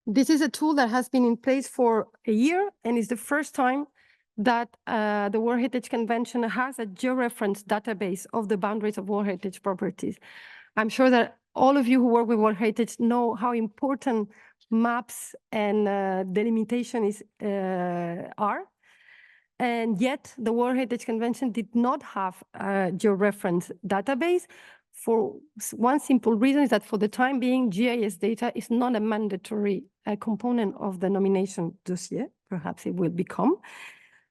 This is a tool that has been in place for a year and is the first time that the World Heritage Convention has a georeference database of the boundaries of World Heritage properties. I'm sure that all of you who work with World Heritage know how important maps and delimitation are. And yet the World Heritage Convention did not have a georeference database for one simple reason, is that for the time being, GIS data is not a mandatory component of the nomination dossier. Perhaps it will become.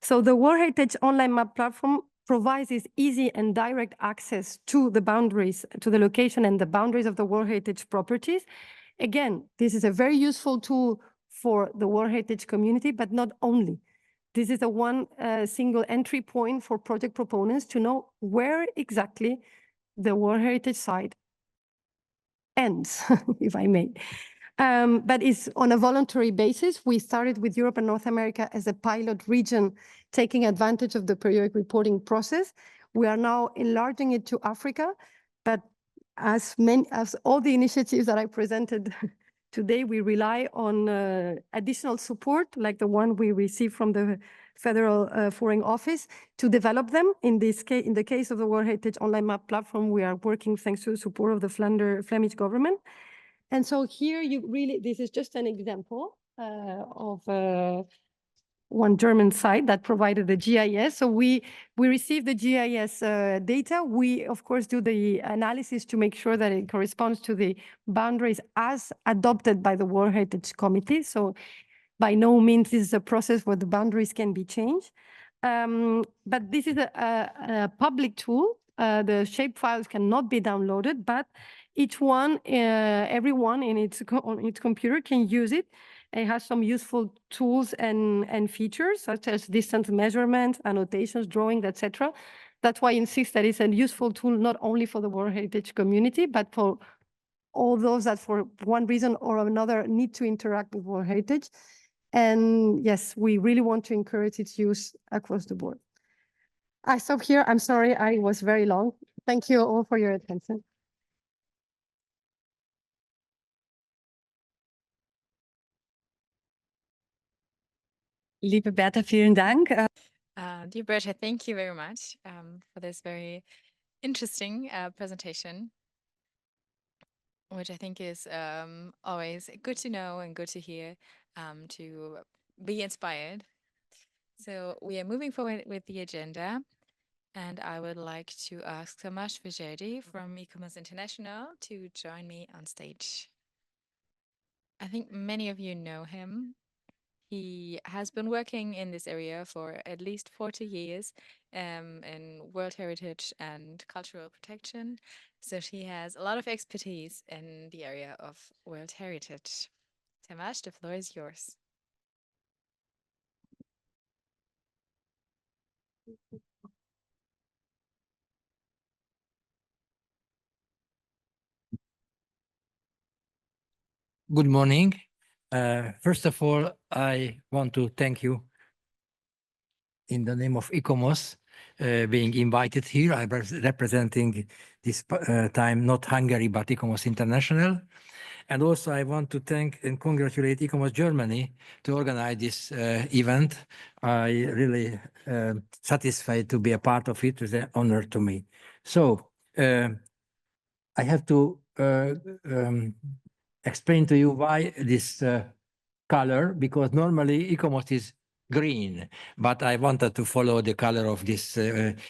So the World Heritage Online Map Platform provides this easy and direct access to the boundaries, to the location and the boundaries of the World Heritage properties. Again, this is a very useful tool for the World Heritage community, but not only. This is a one single entry point for project proponents to know where exactly the World Heritage site ends, if I may. But it's on a voluntary basis. We started with Europe and North America as a pilot region, taking advantage of the periodic reporting process. We are now enlarging it to Africa, but as all the initiatives that I presented today, we rely on additional support, like the one we received from the Federal Foreign Office, to develop them. In this case, in the case of the World Heritage Online Map Platform, we are working thanks to the support of the Flemish government. And so here you really, this is just an example of one German site that provided the GIS. So we received the GIS data. We, of course, do the analysis to make sure that it corresponds to the boundaries as adopted by the World Heritage Committee. So by no means this is a process where the boundaries can be changed. But this is a public tool. The shape files cannot be downloaded, but each one, everyone on its computer can use it. It has some useful tools and features, such as distance measurement, annotations, drawing, etc. That's why I insist that it's a useful tool not only for the World Heritage community, but for all those that for one reason or another need to interact with World Heritage. And yes, we really want to encourage its use across the board. I stop here. I'm sorry, I was very long. Thank you all for your attention. Liebe Berta, vielen Dank. Dear Berta, thank you very much for this very interesting presentation, which I think is always good to know and good to hear, to be inspired. So we are moving forward with the agenda, and I would like to ask Tomasz Wyżerdy from ICOMOS International to join me on stage. I think many of you know him. He has been working in this area for at least 40 years in World Heritage and cultural protection. So he has a lot of expertise in the area of World Heritage. Tomasz, the floor is yours. Good morning. First of all, I want to thank you in the name of ICOMOS being invited here. I'm representing this time not Hungary, but ICOMOS International. And also I want to thank and congratulate ICOMOS Germany to organize this event. I really satisfied to be a part of it. It's an honor to me. So I have to explain to you why this color, because normally ICOMOS is green, but I wanted to follow the color of this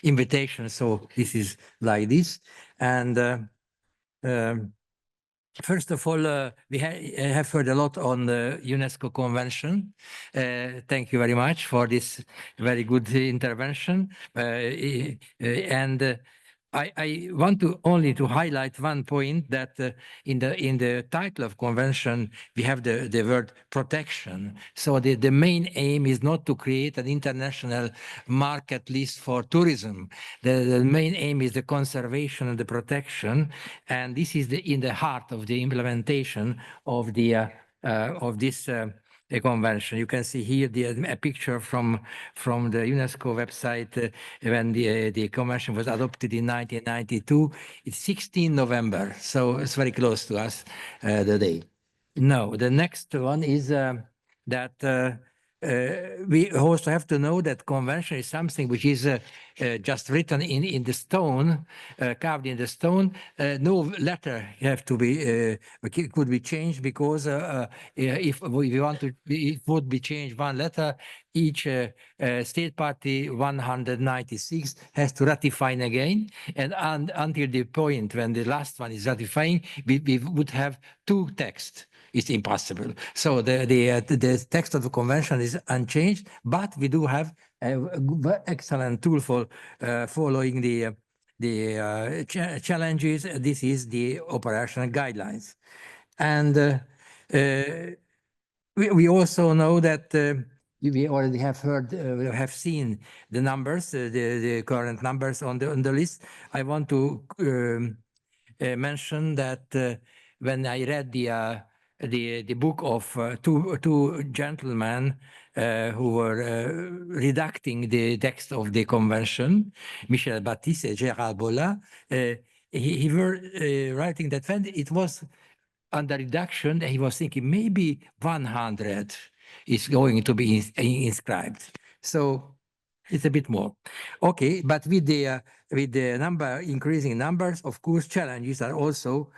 invitation, so this is like this. And first of all, we have heard a lot on the UNESCO Convention. Thank you very much for this very good intervention. I want to only to highlight one point that in the title of convention we have the word protection. So the main aim is not to create an international market list for tourism. The main aim is the conservation and the protection, and this is in the heart of the implementation of the of this convention. You can see here a picture from the UNESCO website when the convention was adopted in 1992. It's 16 November, so it's very close to us, the day. Now, the next one is that we also have to know that convention is something which is just written in the stone, carved in the stone. No letter have to be could be changed, because if we want to, it would be changed one letter. Each state party 196 has to ratify again, and until the point when the last one is ratifying, we would have two texts. It's impossible. So the text of the convention is unchanged, but we do have excellent tool for following the challenges. This is the operational guidelines. And we also know that we already have heard, have seen the numbers, the current numbers on the list. I want to mention that when I read the book of two gentlemen who were redacting the text of the convention, Michel Baptiste and Gérald Bolla, he were writing that when it was under reduction, he was thinking maybe 100 is going to be inscribed. So it's a bit more. Okay, but with the increasing numbers, of course, challenges are also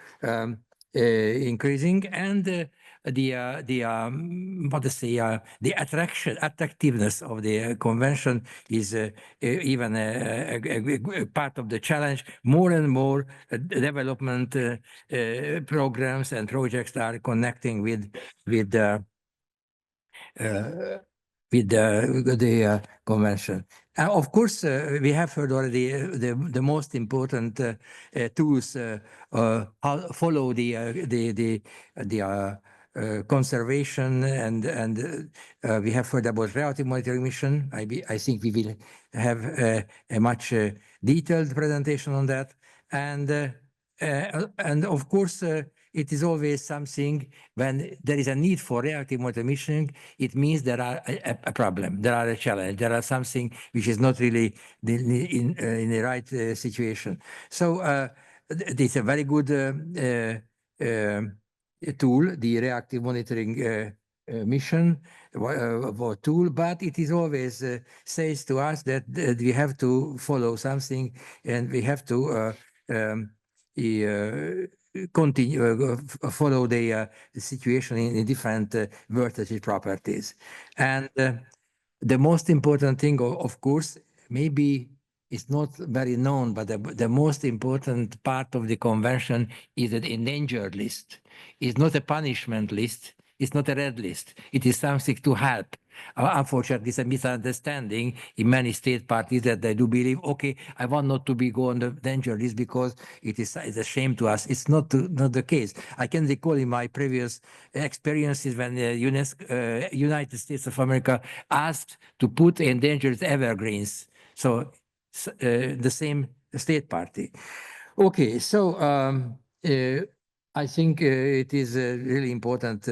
increasing, and the attractiveness of the convention is even a part of the challenge. More and more development programs and projects are connecting with the convention. Of course, we have heard already the most important tools follow the conservation, and we have heard about relative monitoring mission. I think we will have a much detailed presentation on that, and of course it is always something when there is a need for reactive monitoring mission. It means there are a problem, there are a challenge, there are something which is not really in the right situation. So this is a very good tool, the reactive monitoring mission tool, but it is always says to us that we have to follow something, and we have to continue follow the situation in different vertex properties. And the most important thing, of course, maybe it's not very known, but the most important part of the convention is an endangered list. It's not a punishment list. It's not a red list. It is something to help. Unfortunately, it's a misunderstanding in many state parties that they do believe, okay, I want not to go on the danger list because it's a shame to us. It's not the case. I can recall in my previous experiences when the United States of America asked to put endangered evergreens. So the same state party. Okay, so I think it is a really important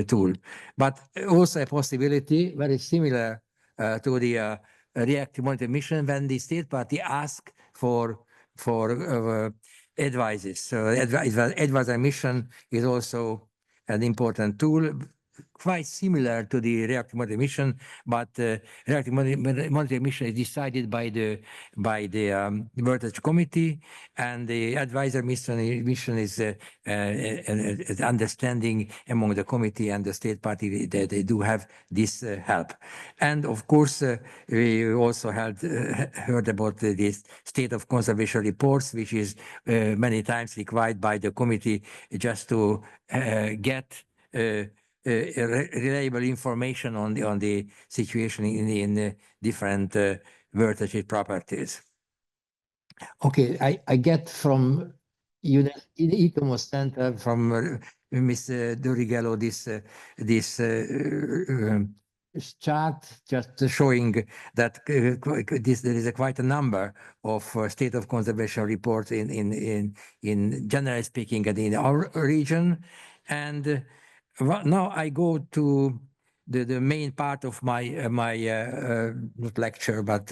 tool, but also a possibility very similar to the reactive monitoring mission when the state party asks for advices. So advisor mission is also an important tool, quite similar to the reactive monitoring mission, but reactive monitoring mission is decided by the vertex committee, and the advisor mission is an understanding among the committee and the state party that they do have this help. And of course, we also heard about this state of conservation reports, which is many times required by the committee just to get reliable information on the situation in different vertex properties. Okay, I get from ICOMOS Center, from Ms. Durigello, this chart just showing that there is quite a number of state of conservation reports in generally speaking in our region. And now I go to the main part of my not lecture, but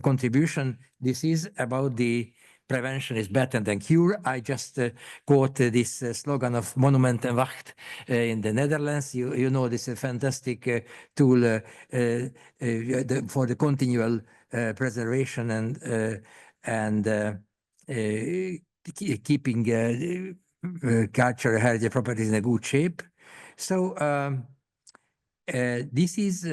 contribution. This is about the prevention is better than cure. I just quote this slogan of Monument en Wacht in the Netherlands. You know, this is a fantastic tool for the continual preservation and keeping cultural heritage properties in a good shape. So this is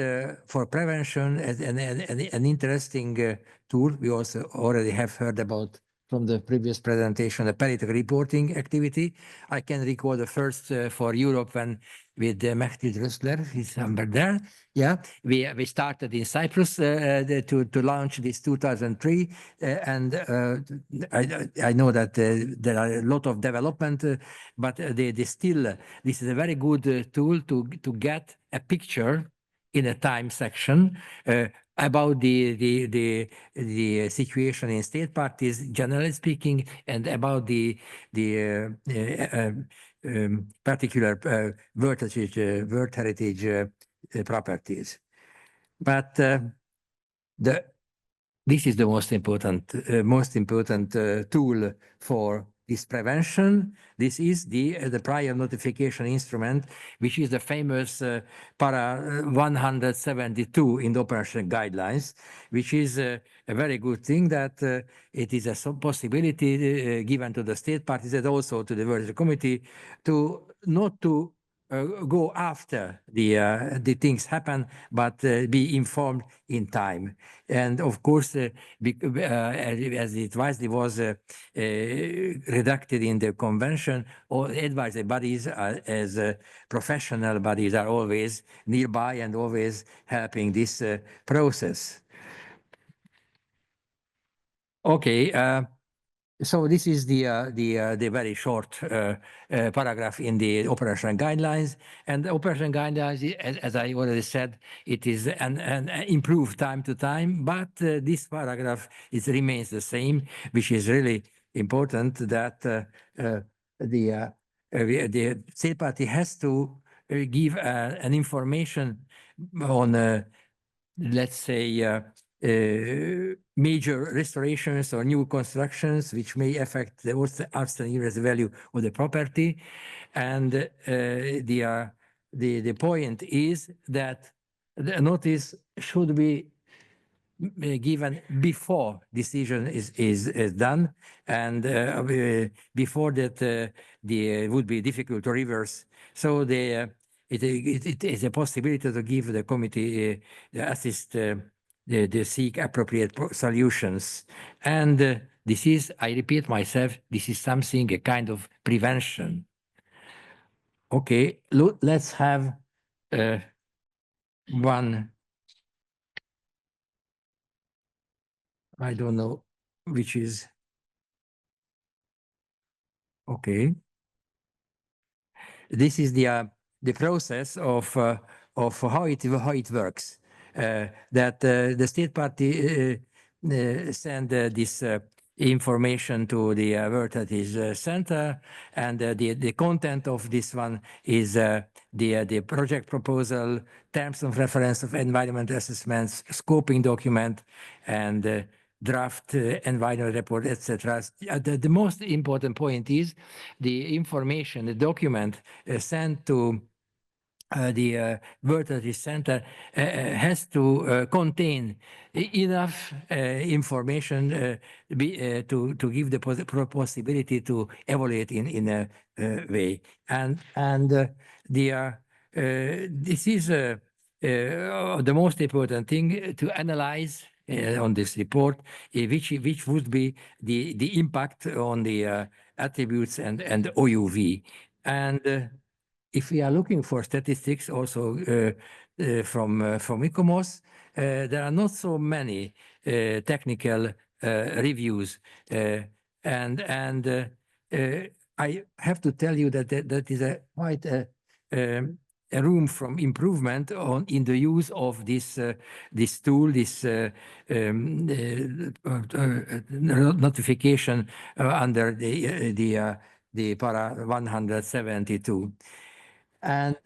for prevention an interesting tool. We also already have heard about from the previous presentation, the parity reporting activity. I can recall the first for Europe when with Mehdi Rösler, his number there. Yeah, we started in Cyprus to launch this 2003, and I know that there are a lot of development, but they still this is a very good tool to get a picture in a time section about the situation in state parties, generally speaking, and about the particular World Heritage properties. But this is the most important tool for this prevention. This is the prior notification instrument, which is the famous para 172 in the operation guidelines, which is a very good thing that it is a possibility given to the state parties and also to the World Committee to not to go after the things happen, but be informed in time. And of course, as it wisely was redacted in the convention, all advisory bodies as professional bodies are always nearby and always helping this process. Okay. So this is the very short paragraph in the operation guidelines, and the operation guidelines, as I already said, it is an improved time to time, but this paragraph remains the same, which is really important that the state party has to give an information on let's say major restorations or new constructions which may affect the outstanding value of the property, and the point is that the notice should be given before decision is done, and before that it would be difficult to reverse. So it is a possibility to give the committee assist the seek appropriate solutions. And this is, I repeat myself, this is something, a kind of prevention. Okay, let's have one, I don't know which is, okay. This is the process of how it works. That the state party send this information to the World Heritage Center, and the content of this one is the project proposal, terms of reference of environment assessments, scoping document, and draft environment report, etc. The most important point is the information, the document sent to the World Heritage Center has to contain enough information to give the possibility to evaluate in a way. And this is the most important thing to analyze on this report, which would be the impact on the attributes and OUV. And if we are looking for statistics also from ICOMOS, there are not so many technical reviews, and I have to tell you that that is quite a room from improvement in the use of this this tool, this notification under the para 172. And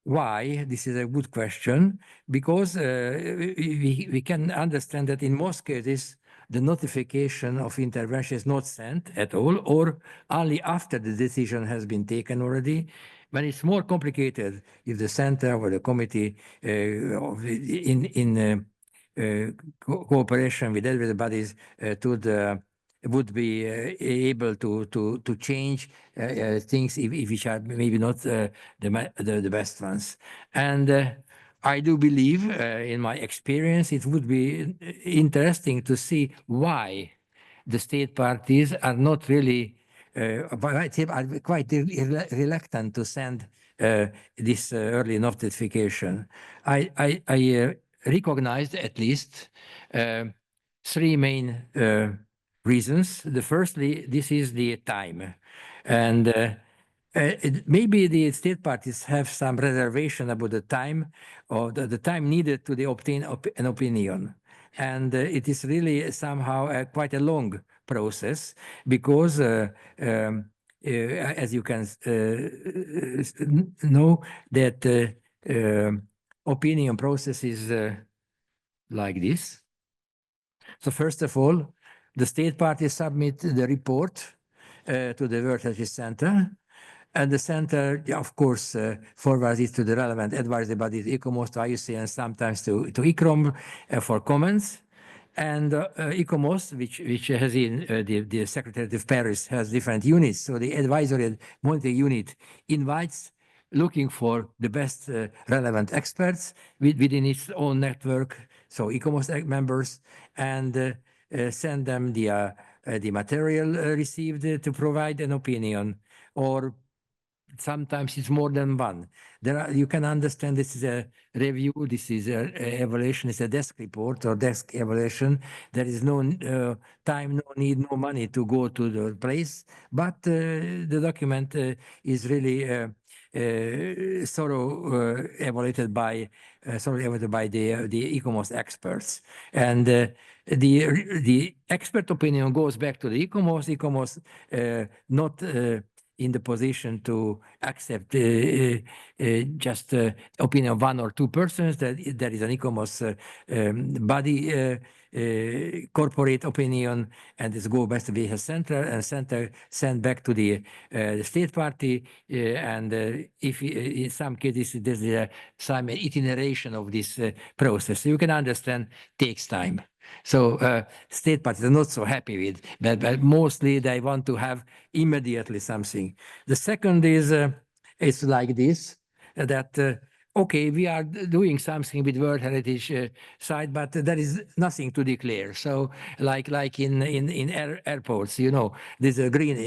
why? This is a good question, because we can understand that in most cases, the notification of intervention is not sent at all, or only after the decision has been taken already. When it's more complicated, if the center or the committee in cooperation with everybody's would be able to change things which are maybe not the best ones. And I do believe, in my experience, it would be interesting to see why the state parties are not really, are quite reluctant to send this early notification. I recognized at least three main reasons. Firstly, this is the time. And maybe the state parties have some reservation about the time or the time needed to obtain an opinion. And it is really somehow quite a long process because as you can know that opinion process is like this. So first of all, the state parties submit the report to the World Heritage Center, and the center, of course, forwards it to the relevant advisory bodies, ICOMOS, to IUC, and sometimes to ICROM for comments. And ICOMOS, which has in the Secretariat of Paris, has different units. So the advisory and monitoring unit invites, looking for the best relevant experts within its own network, so ICOMOS members, and send them the material received to provide an opinion, or sometimes it's more than one. You can understand this is a review, this is an evaluation, it's a desk report or desk evaluation. There is no time, no need, no money to go to the place, but the document is really evaluated by the ICOMOS experts. And the expert opinion goes back to the ICOMOS not in the position to accept just opinion of one or two persons. That there is an ICOMOS body corporate opinion, and this go back to the center, and center send back to the state party, and if in some cases there's some iteration of this process. So you can understand takes time. So state parties are not so happy with, but mostly they want to have immediately something. The second is it's like this, that okay, we are doing something with World Heritage site, but there is nothing to declare. So like in airports, you know, there's a green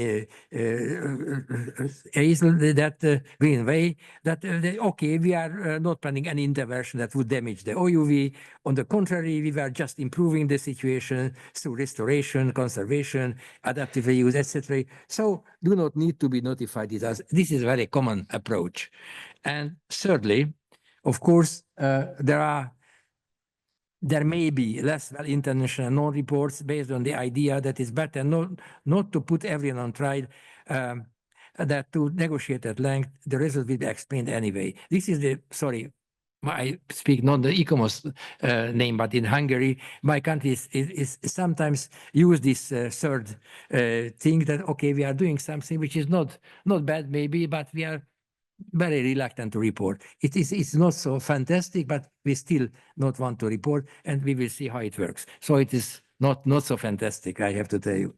hazel, that green way, that okay, we are not planning any intervention that would damage the OUV. On the contrary, we were just improving the situation through restoration, conservation, adaptive reuse, etc. So do not need to be notified. This is a very common approach. And thirdly, of course, there may be less well-intentioned non-reports based on the idea that it's better not to put everyone on trial, that to negotiate at length, the result will be explained anyway. This is the, sorry, I speak not the ICOMOS name, but in Hungary, my country is sometimes use this third thing that, okay, we are doing something which is not bad maybe, but we are very reluctant to report. It's not so fantastic, but we still not want to report, and we will see how it works. So it is not so fantastic, I have to tell you.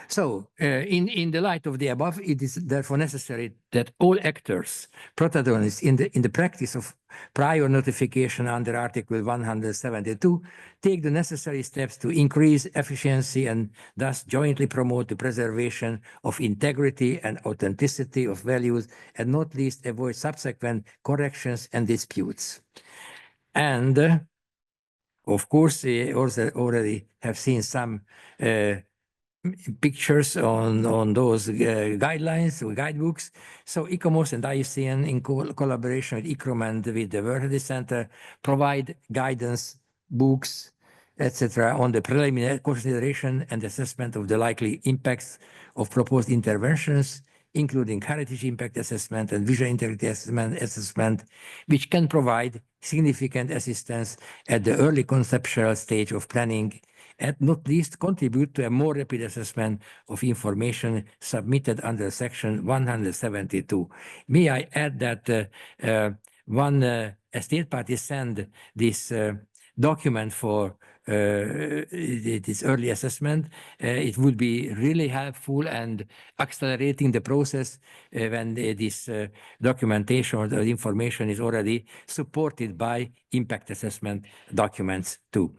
So in the light of the above, it is therefore necessary that all actors, protagonists in the practice of prior notification under Article 172, take the necessary steps to increase efficiency and thus jointly promote the preservation of integrity and authenticity of values, and not least avoid subsequent corrections and disputes. And of course, we also already have seen some pictures on those guidelines or guidebooks. So ICOMOS and IUCN, in collaboration with ICROM and with the World Heritage Center, provide guidance books, etc., on the preliminary consideration and assessment of the likely impacts of proposed interventions, including heritage impact assessment and visual integrity assessment, which can provide significant assistance at the early conceptual stage of planning, and not least contribute to a more rapid assessment of information submitted under Section 172. May I add that a state party send this document for this early assessment, it would be really helpful and accelerating the process when this documentation or the information is already supported by impact assessment documents too.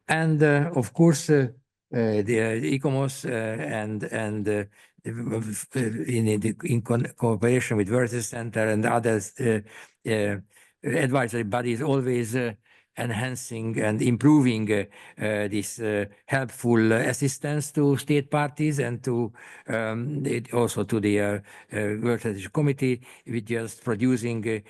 And of course, the ICOMOS and in cooperation with Versus Center and others, advisory bodies always enhancing and improving this helpful assistance to state parties and to also to the World Heritage Committee, with just producing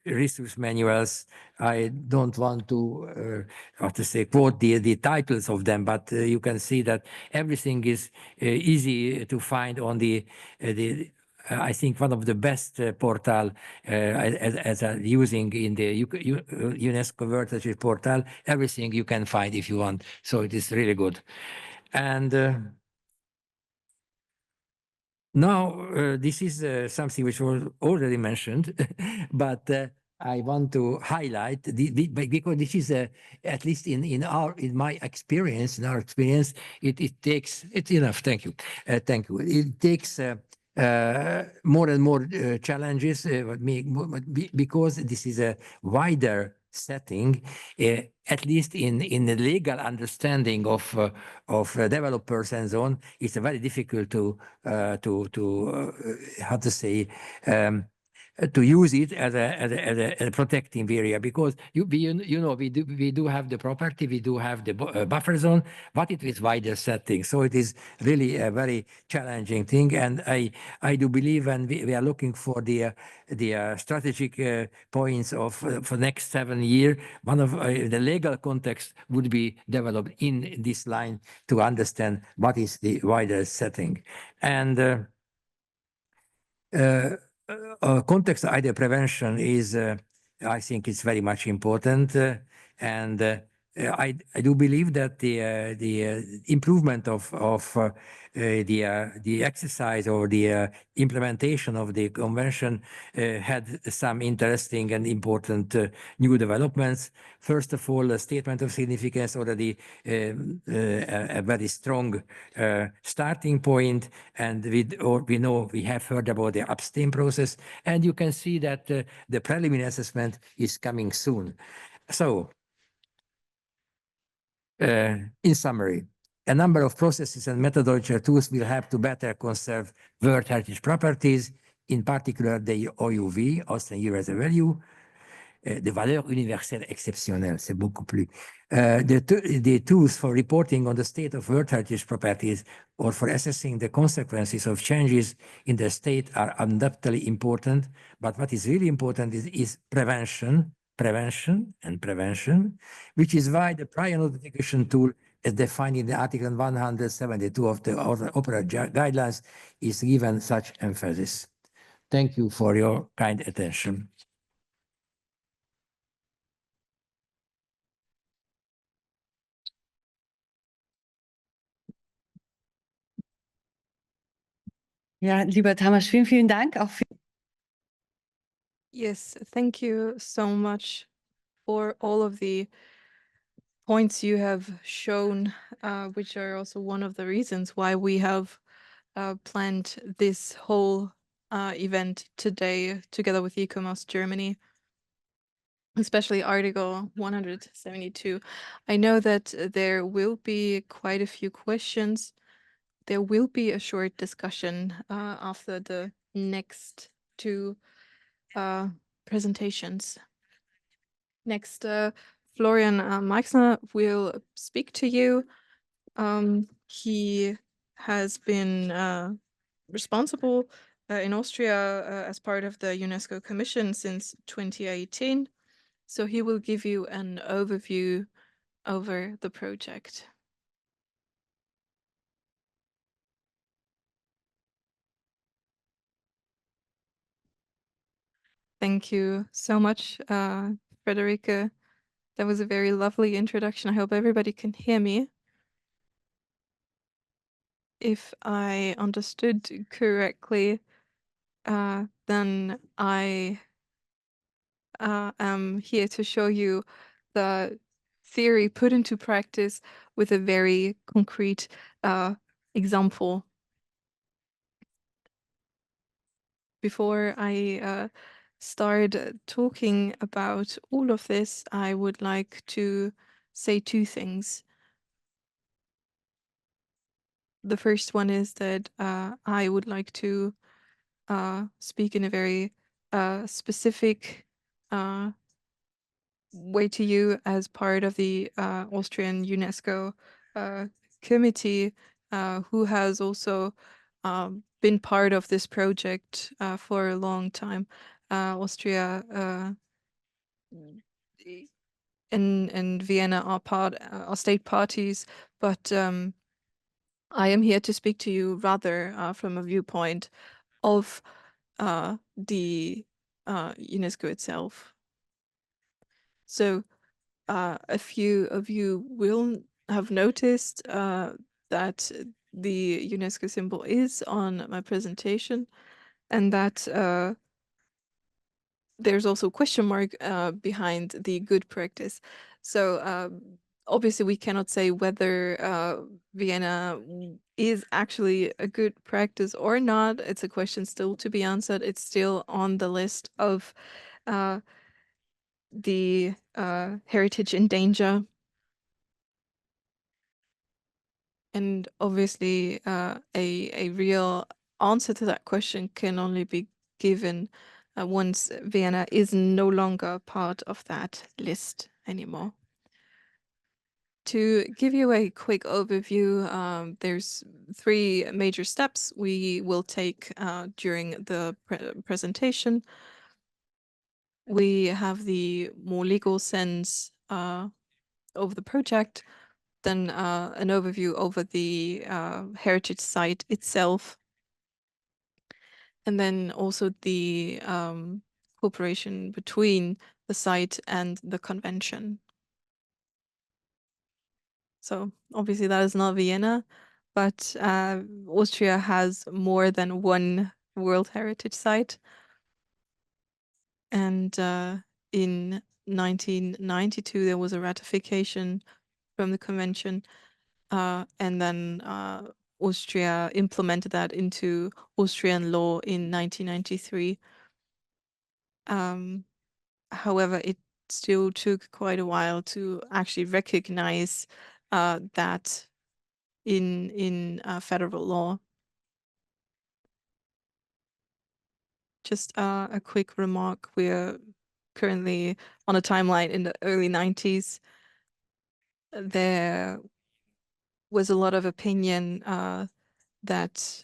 resource manuals. I don't want to, how to say, quote the titles of them, but you can see that everything is easy to find on the I think one of the best portal as using in the UNESCO-World Heritage portal. Everything you can find if you want. So it is really good. And now this is something which was already mentioned, but I want to highlight because this is at least in my experience, it takes, it's enough. Thank you. Thank you. It takes more and more challenges because this is a wider setting, at least in the legal understanding of developers and so on. It's very difficult to how to say, to use it as a protecting area, because we do have the property, we do have the buffer zone, but it is wider setting. So it is really a very challenging thing, and I do believe, and we are looking for the strategic points of for next 7 years. One of the legal context would be developed in this line to understand what is the wider setting. And context idea prevention is, I think, it's very much important, and I do believe that the improvement of the exercise or the implementation of the convention had some interesting and important new developments. First of all, a statement of significance, already a very strong starting point, and we know, we have heard about the abstain process, and you can see that the preliminary assessment is coming soon. So, in summary, a number of processes and methodological tools will help to better conserve World Heritage properties, in particular the OUV, Austrian Universal Value, de valeur universelle exceptionnelle, c'est beaucoup plus. The tools for reporting on the state of World Heritage properties or for assessing the consequences of changes in the state are undoubtedly important, but what is really important is prevention, which is why the prior notification tool, as defined in the Article 172 of the Opera Guidelines, is given such emphasis. Thank you for your kind attention. Ja, lieber Tamas, vielen, vielen Dank auch für Yes, thank you so much for all of the points you have shown, which are also one of the reasons why we have planned this whole event today together with ICOMOS Germany, especially Article 172. I know that there will be quite a few questions. There will be a short discussion after the next two presentations. Next, Florian Meixner will speak to you. He has been responsible in Austria as part of the UNESCO Commission since 2018. So he will give you an overview over the project. Thank you so much, Friederike. That was a very lovely introduction. I hope everybody can hear me. If I understood correctly, then I am here to show you the theory put into practice with a very concrete example. Before I start talking about all of this, I would like to say two things. The first one is that I would like to speak in a very specific way to you as part of the Austrian UNESCO committee, who has also been part of this project for a long time. Austria and Vienna are state parties, but I am here to speak to you rather from a viewpoint of the UNESCO itself. So a few of you will have noticed that the UNESCO symbol is on my presentation, and that there's also a question mark behind the good practice. So obviously we cannot say whether Vienna is actually a good practice or not. It's a question still to be answered. It's still on the list of the heritage in danger. And obviously a real answer to that question can only be given once Vienna is no longer part of that list anymore. To give you a quick overview, there's 3 major steps we will take during the presentation. We have the more legal sense of the project, then an overview over the heritage site itself, and then also the cooperation between the site and the convention. So obviously that is not Vienna, but Austria has more than one World Heritage Site. And in 1992, there was a ratification from the convention, and then Austria implemented that into Austrian law in 1993. However, it still took quite a while to actually recognize that in federal law. Just a quick remark, we're currently on a timeline in the early 90s. There was a lot of opinion that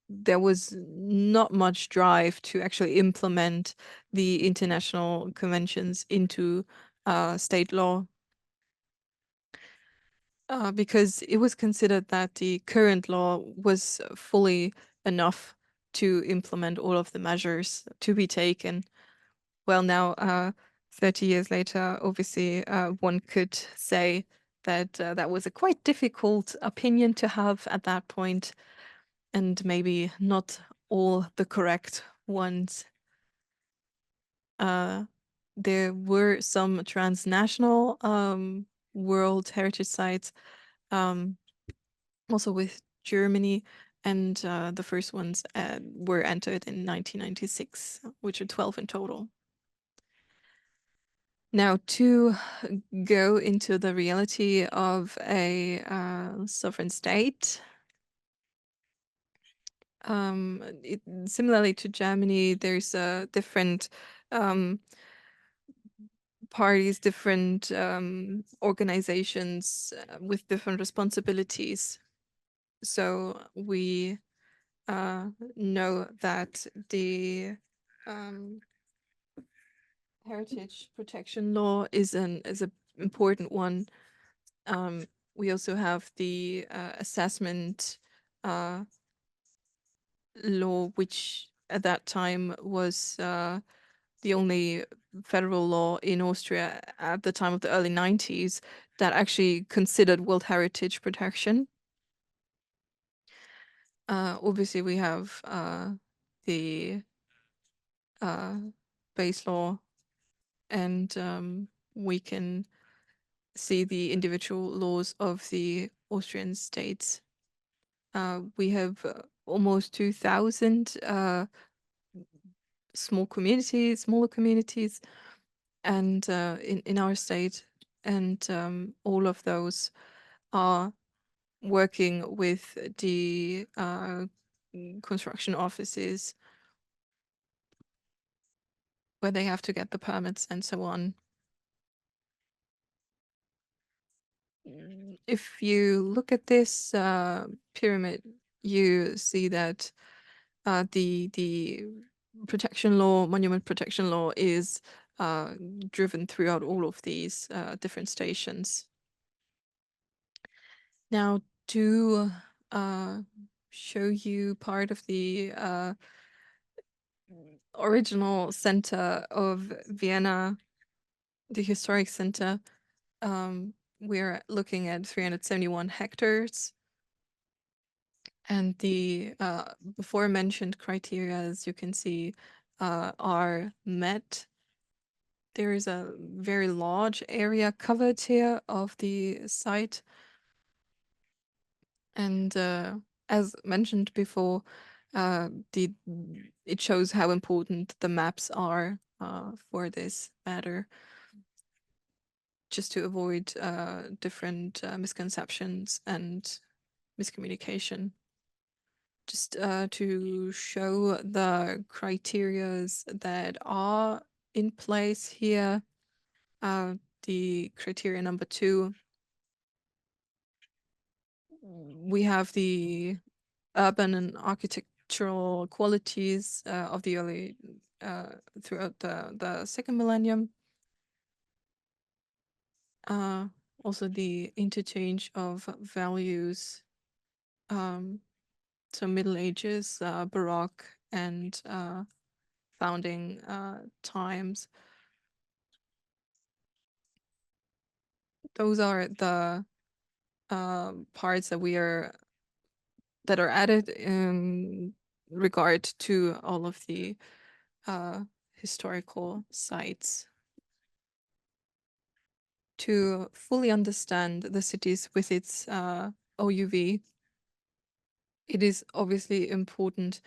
there was not much drive to actually implement the international conventions into state law, because it was considered that the current law was fully enough to implement all of the measures to be taken. Well, now, 30 years later, obviously, one could say that that was a quite difficult opinion to have at that point, and maybe not all the correct ones. There were some transnational World Heritage Sites, also with Germany, and the first ones were entered in 1996, which are 12 in total. Now, to go into the reality of a sovereign state, similarly to Germany, there's different parties, different organizations with different responsibilities. So we know that the heritage protection law is an important one. We also have the assessment law, which at that time was the only federal law in Austria at the time of the early 90s that actually considered World Heritage protection. Obviously, we have the base law, and we can see the individual laws of the Austrian states. We have almost 2,000 smaller communities, and in our state, and all of those are working with the construction offices where they have to get the permits and so on. If you look at this pyramid, you see that the protection law, monument protection law, is driven throughout all of these different stations. Now, to show you part of the original center of Vienna, the historic center, we're looking at 371 hectares. And the before mentioned criteria, as you can see, are met. There is a very large area covered here of the site. And as mentioned before, it shows how important the maps are for this matter, just to avoid different misconceptions and miscommunication. Just to show the criterias that are in place here. The criteria number 2, we have the urban and architectural qualities of the early throughout the second millennium. Also the interchange of values, so Middle Ages, Baroque, and founding times. Those are the parts that are added in regard to all of the historical sites. To fully understand the cities with its OUV, it is obviously important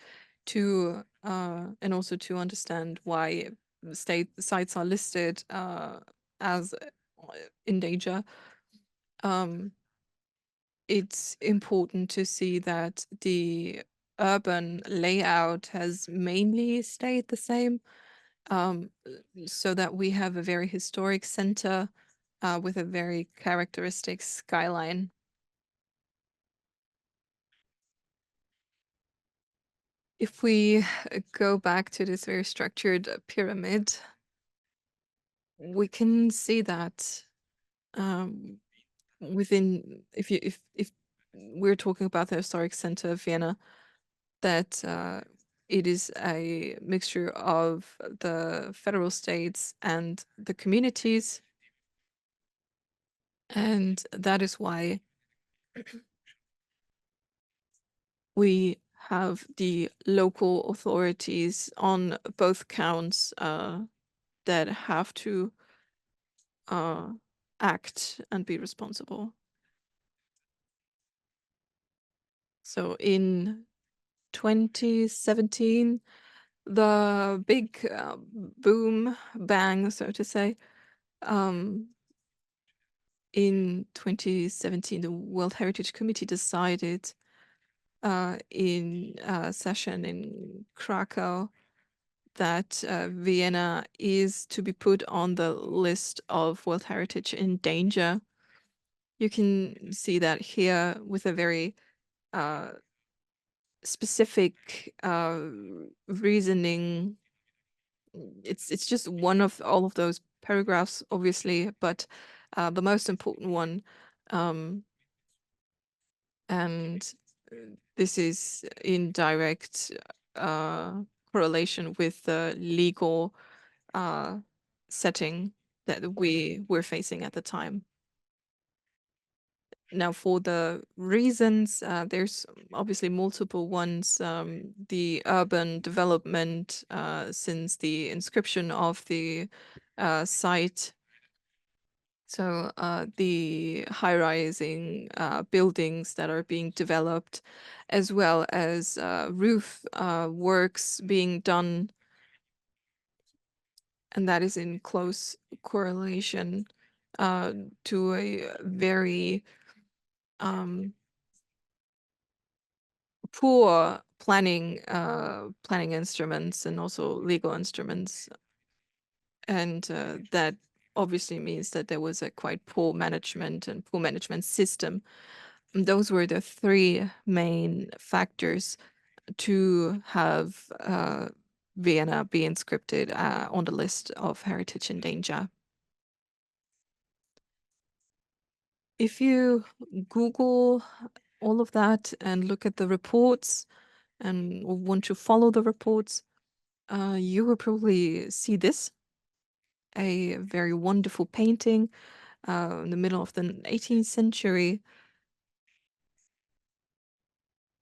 to and also to understand why state sites are listed as in danger. It's important to see that the urban layout has mainly stayed the same, so that we have a very historic center with a very characteristic skyline. If we go back to this very structured pyramid, we can see that within, if we're talking about the historic center of Vienna, that it is a mixture of the federal states and the communities. And that is why we have the local authorities on both counts that have to act and be responsible. So in 2017, the big boom, bang, so to say, in 2017, the World Heritage Committee decided in a session in Krakow that Vienna is to be put on the list of World Heritage in danger. You can see that here with a very specific reasoning. It's just one of all of those paragraphs, obviously, but the most important one. And this is in direct correlation with the legal setting that we were facing at the time. Now, for the reasons, there's obviously multiple ones. The urban development since the inscription of the site. So the high-rising buildings that are being developed, as well as roof works being done. And that is in close correlation to a very poor planning instruments and also legal instruments, and that obviously means that there was a quite poor management and poor management system. And those were the three main factors to have Vienna be inscripted on the list of heritage in danger. If you Google all of that and look at the reports and want to follow the reports, you will probably see this, a very wonderful painting in the middle of the 18th century,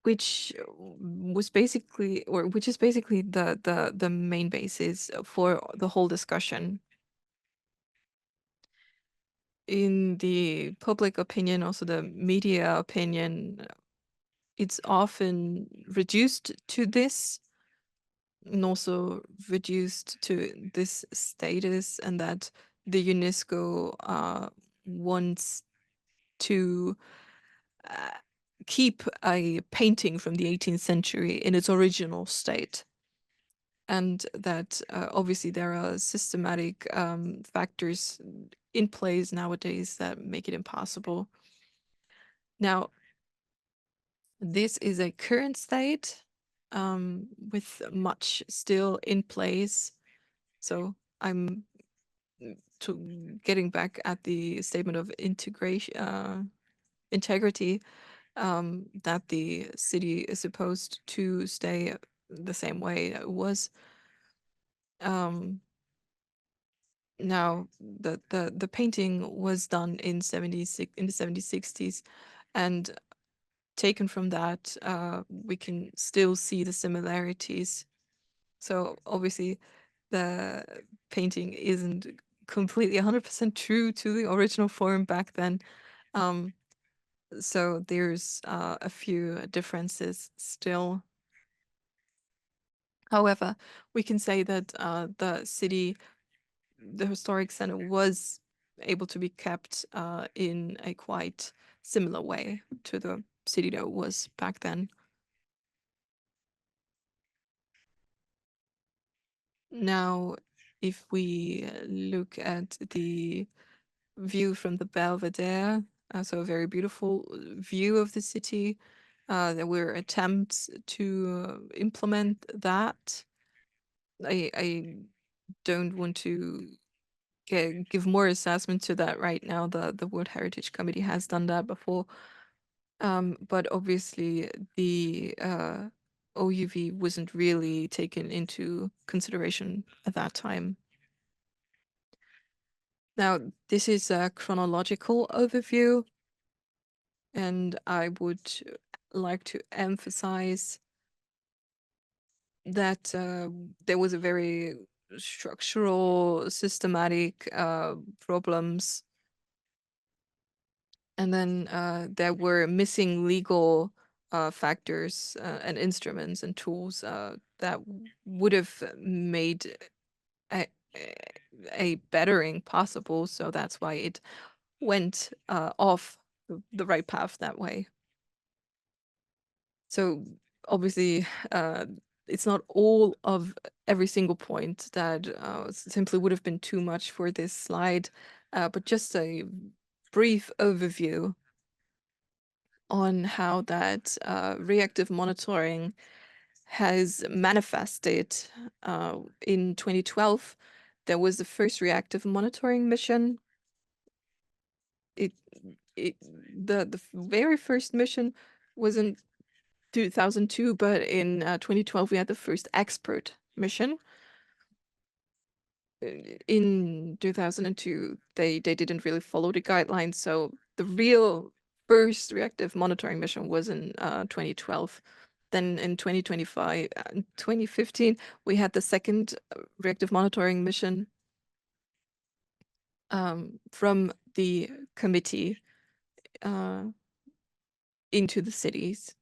which is basically the main basis for the whole discussion. In the public opinion, also the media opinion, it's often reduced to this, and also reduced to this status, and that the UNESCO wants to keep a painting from the 18th century in its original state. And that obviously there are systematic factors in place nowadays that make it impossible. Now, this is a current state with much still in place. So I'm getting back at the statement of integrity, that the city is supposed to stay the same way it was. Now the painting was done in the 70s, and taken from that, we can still see the similarities. So obviously the painting isn't completely 100% true to the original form back then. So there's a few differences still. However, we can say that the historic center was able to be kept in a quite similar way to the city that it was back then. Now, if we look at the view from the Belvedere, so a very beautiful view of the city, there were attempts to implement that. I don't want to give more assessment to that right now. The World Heritage Committee has done that before, but obviously the OUV wasn't really taken into consideration at that time. Now, this is a chronological overview, and I would like to emphasize that there was a very structural, systematic problems, and then there were missing legal factors and instruments and tools that would have made a bettering possible. So that's why it went off the right path that way. So obviously, it's not all of every single point that simply would have been too much for this slide, but just a brief overview on how that reactive monitoring has manifested. In 2012, there was the first reactive monitoring mission. The very first mission was in 2002, but in 2012 we had the first expert mission. In 2002, they didn't really follow the guidelines, so the real first reactive monitoring mission was in 2012. Then in 2015, we had the second reactive monitoring mission from the committee into the cities.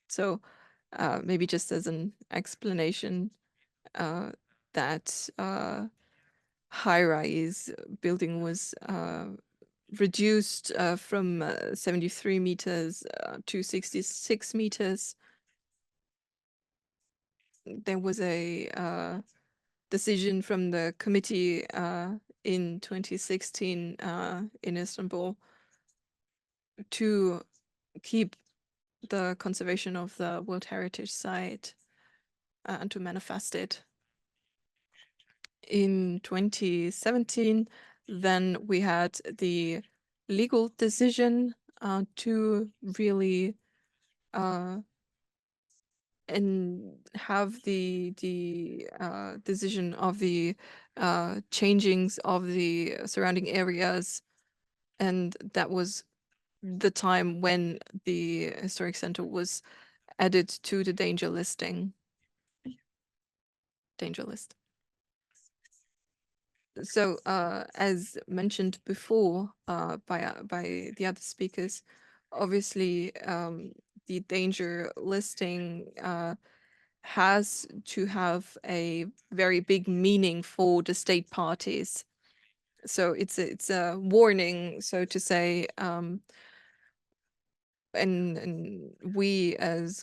So maybe just as an explanation, that high-rise building was reduced from 73 meters to 66 meters. There was a decision from the committee in 2016 in Istanbul to keep the conservation of the World Heritage Site and to manifest it. In 2017, then we had the legal decision to really and have the decision of the changings of the surrounding areas, and that was the time when the historic center was added to the danger list. So as mentioned before by the other speakers, obviously the danger listing has to have a very big meaning for the state parties. So it's a warning, so to say, and we as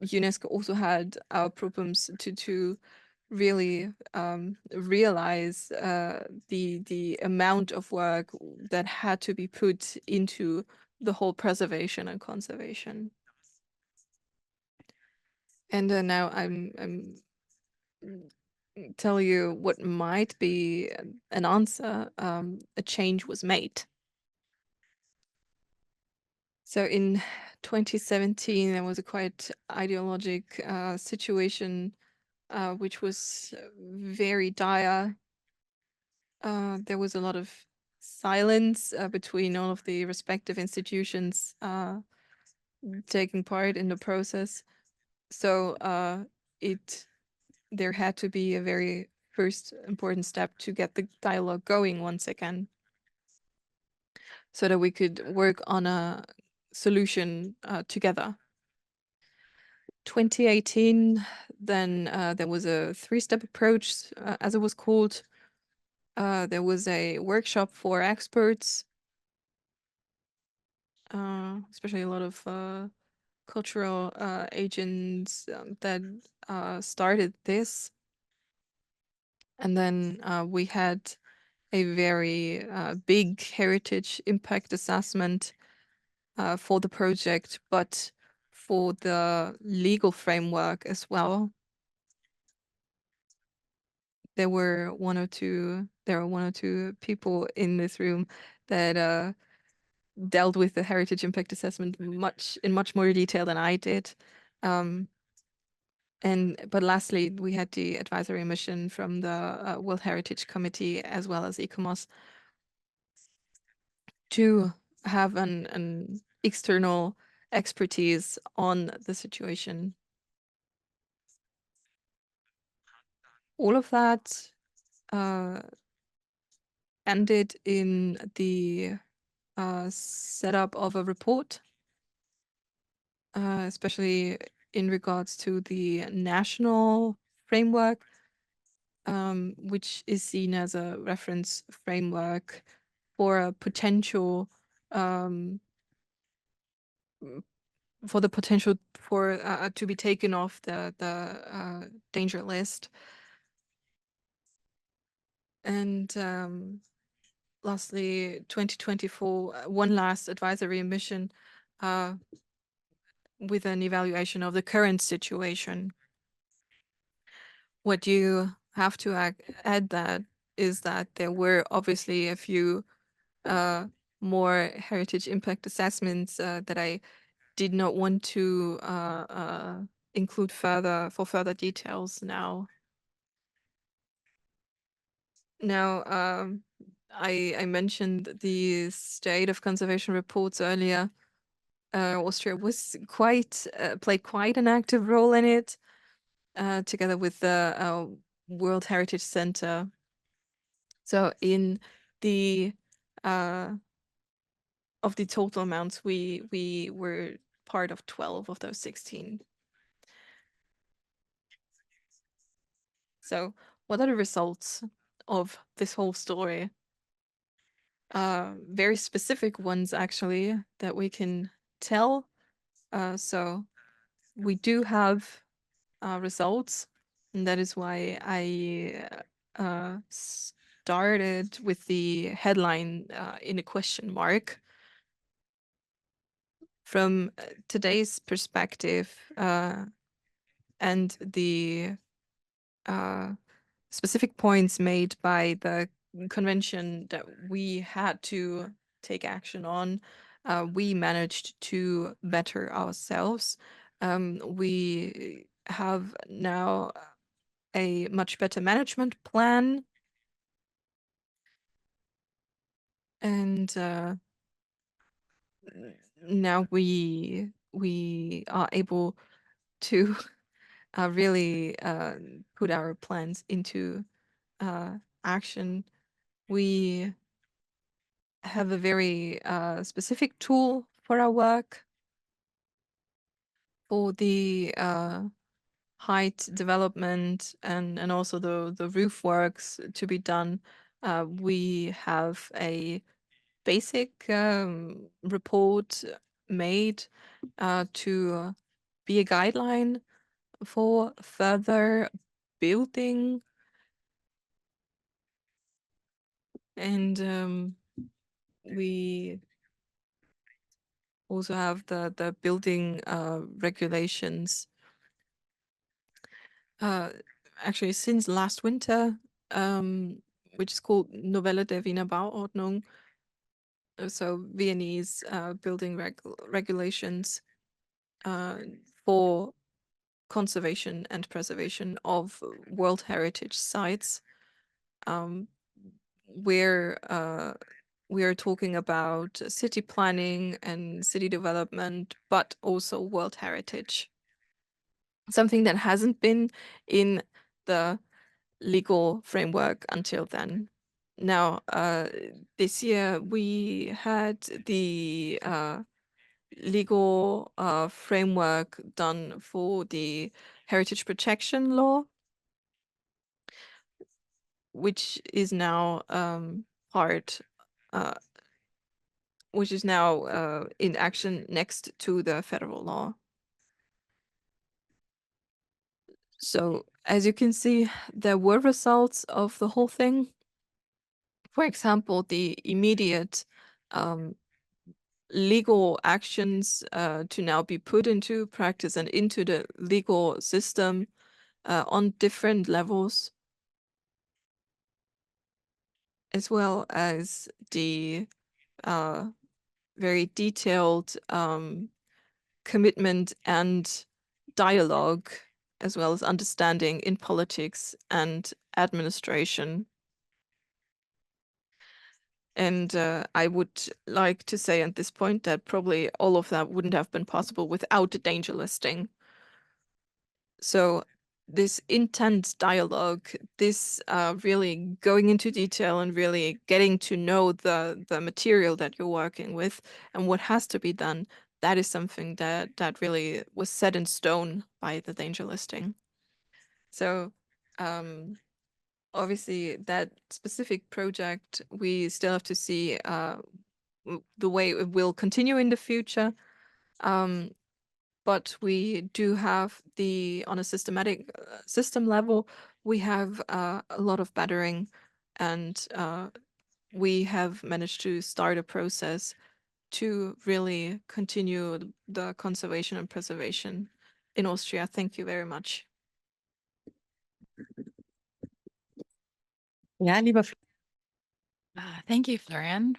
UNESCO also had our problems to really realize the amount of work that had to be put into the whole preservation and conservation. And now I'm tell you what might be an answer. A change was made. So in 2017, there was a quite ideologic situation, which was very dire. There was a lot of silence between all of the respective institutions taking part in the process. So there had to be a very first important step to get the dialogue going once again, so that we could work on a solution together. 2018, then there was a three-step approach, as it was called. There was a workshop for experts, especially a lot of cultural agents that started this. And then we had a very big heritage impact assessment for the project, but for the legal framework as well. There were one or two people in this room that dealt with the heritage impact assessment in much more detail than I did. But lastly, we had the advisory mission from the World Heritage Committee as well as ICOMOS to have an external expertise on the situation. All of that ended in the setup of a report, especially in regards to the national framework, which is seen as a reference framework for a potential for the potential for to be taken off the danger list. And lastly, 2024, one last advisory mission with an evaluation of the current situation. What you have to add that is that there were obviously a few more heritage impact assessments that I did not want to include for further details now. Now, I mentioned the state of conservation reports earlier. Austria was played quite an active role in it, together with the World Heritage Center. So in the of the total amounts, we were part of 12 of those 16. So what are the results of this whole story? very specific ones actually that we can tell. So we do have results, and that is why I started with the headline in a question mark. From today's perspective and the specific points made by the convention that we had to take action on, we managed to better ourselves. We have now a much better management plan, and now we are able to really put our plans into action. We have a very specific tool for our work for the height development and also the roof works to be done. We have a basic report made to be a guideline for further building, and we also have the building regulations. Actually, since last winter, which is called Novelle der Wiener Bauordnung, so Viennese building regulations for conservation and preservation of World Heritage sites, where we are talking about city planning and city development, but also World Heritage. Something that hasn't been in the legal framework until then. Now, this year we had the legal framework done for the heritage protection law, which is now in action next to the federal law. So as you can see, there were results of the whole thing. For example, the immediate legal actions to now be put into practice and into the legal system on different levels, as well as the very detailed commitment and dialogue, as well as understanding in politics and administration. And I would like to say at this point that probably all of that wouldn't have been possible without the danger listing. So this intense dialogue, this really going into detail and really getting to know the material that you're working with and what has to be done, that is something that really was set in stone by the danger listing. So obviously that specific project, we still have to see the way it will continue in the future. But we do have on a systematic system level, we have a lot of bettering, and we have managed to start a process to really continue the conservation and preservation in Austria. Thank you very much. Ja, lieber Thank you, Florian.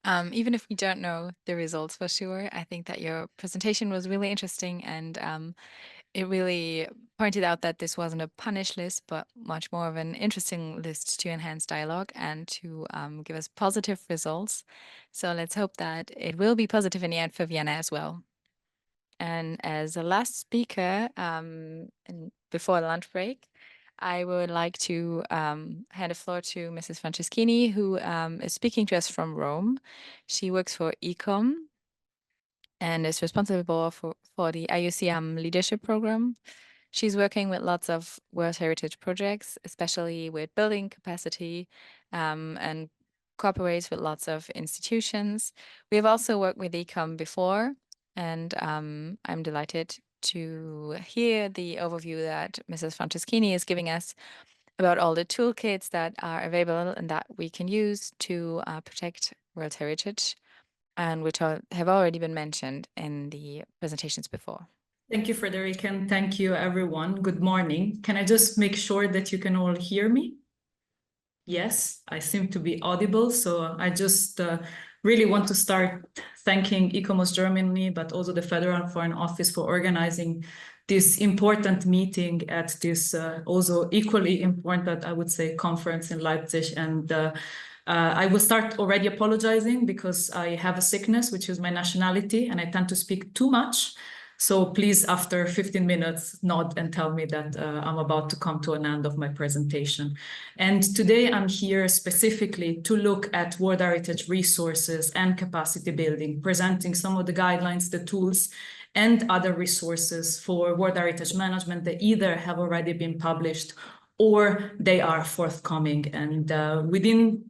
Even if we don't know the results for sure, I think that your presentation was really interesting, and it really pointed out that this wasn't a punish list, but much more of an interesting list to enhance dialogue and to give us positive results. So let's hope that it will be positive in the end for Vienna as well. And as a last speaker, and before the lunch break, I would like to hand the floor to Mrs. Franceschini, who is speaking to us from Rome. She works for ICOM and is responsible for the IUCM leadership program. She's working with lots of World Heritage projects, especially with building capacity and cooperates with lots of institutions. We have also worked with ICOM before, and I'm delighted to hear the overview that Mrs. Franceschini is giving us about all the toolkits that are available and that we can use to protect World Heritage, and which have already been mentioned in the presentations before. Thank you, Friederike, and thank you, everyone. Good morning. Can I just make sure that you can all hear me? Yes, I seem to be audible, so I just really want to start thanking ICOMOS Germany, but also the Federal Foreign Office for organizing this important meeting at this also equally important, I would say, conference in Leipzig. And I will start already apologizing because I have a sickness, which is my nationality, and I tend to speak too much. So please, after 15 minutes, nod and tell me that I'm about to come to an end of my presentation. And today I'm here specifically to look at World Heritage resources and capacity building, presenting some of the guidelines, the tools, and other resources for World Heritage management that either have already been published or they are forthcoming. And within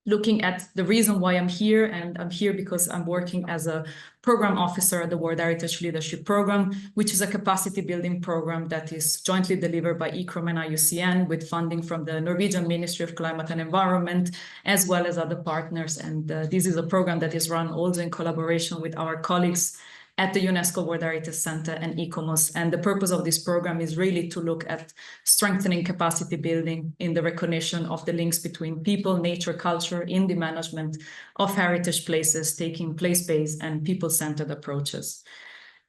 looking at the reason why I'm here, and I'm here because I'm working as a program officer at the World Heritage Leadership Program, which is a capacity building program that is jointly delivered by ICROM and IUCN with funding from the Norwegian Ministry of Climate and Environment, as well as other partners. And this is a program that is run also in collaboration with our colleagues at the UNESCO World Heritage Center and ICOMOS. And the purpose of this program is really to look at strengthening capacity building in the recognition of the links between people, nature, culture in the management of heritage places, taking place-based and people-centered approaches.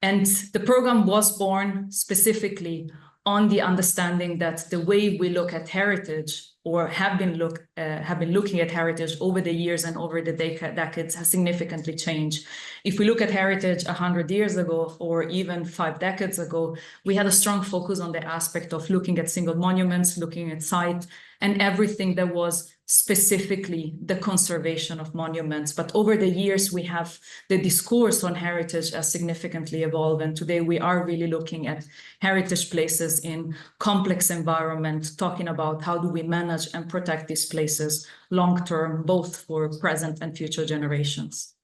And the program was born specifically on the understanding that the way we look at heritage or have been looking at heritage over the years and over the decades has significantly changed. If we look at heritage 100 years ago or even 5 decades ago, we had a strong focus on the aspect of looking at single monuments, looking at site, and everything that was specifically the conservation of monuments. But over the years, we have the discourse on heritage has significantly evolved. And today we are really looking at heritage places in complex environment, talking about how do we manage and protect these places long-term, both for present and future generations.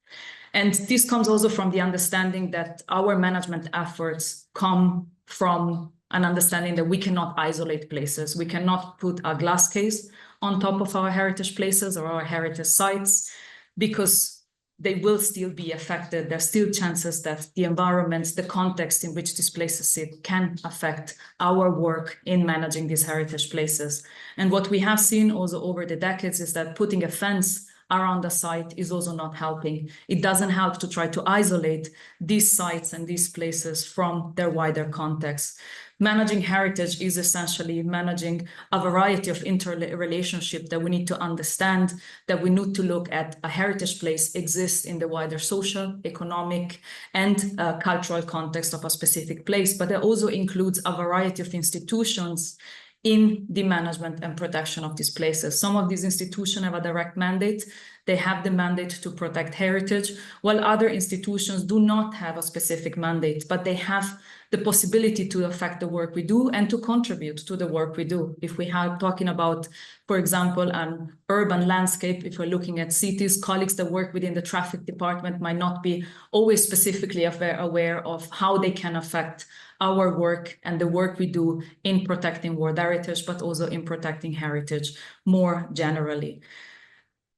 And this comes also from the understanding that our management efforts come from an understanding that we cannot isolate places. We cannot put a glass case on top of our heritage places or our heritage sites because they will still be affected. There's still chances that the environments, the context in which these places sit can affect our work in managing these heritage places. And what we have seen also over the decades is that putting a fence around the site is also not helping. It doesn't help to try to isolate these sites and these places from their wider context. Managing heritage is essentially managing a variety of interrelationships that we need to understand, that we need to look at a heritage place exists in the wider social, economic, and cultural context of a specific place, but it also includes a variety of institutions in the management and protection of these places. Some of these institutions have a direct mandate. They have the mandate to protect heritage, while other institutions do not have a specific mandate, but they have the possibility to affect the work we do and to contribute to the work we do. If we are talking about, for example, an urban landscape, if we're looking at cities, colleagues that work within the traffic department might not be always specifically aware of how they can affect our work and the work we do in protecting world heritage, but also in protecting heritage more generally.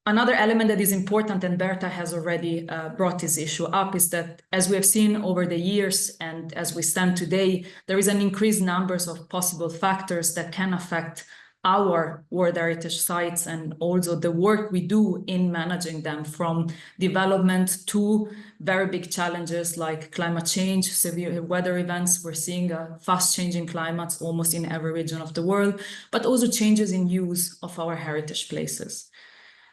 Another element that is important, and Berta has already brought this issue up, is that as we have seen over the years and as we stand today, there is an increased numbers of possible factors that can affect our World Heritage sites and also the work we do in managing them, from development to very big challenges like climate change, severe weather events. We're seeing a fast changing climates almost in every region of the world, but also changes in use of our heritage places.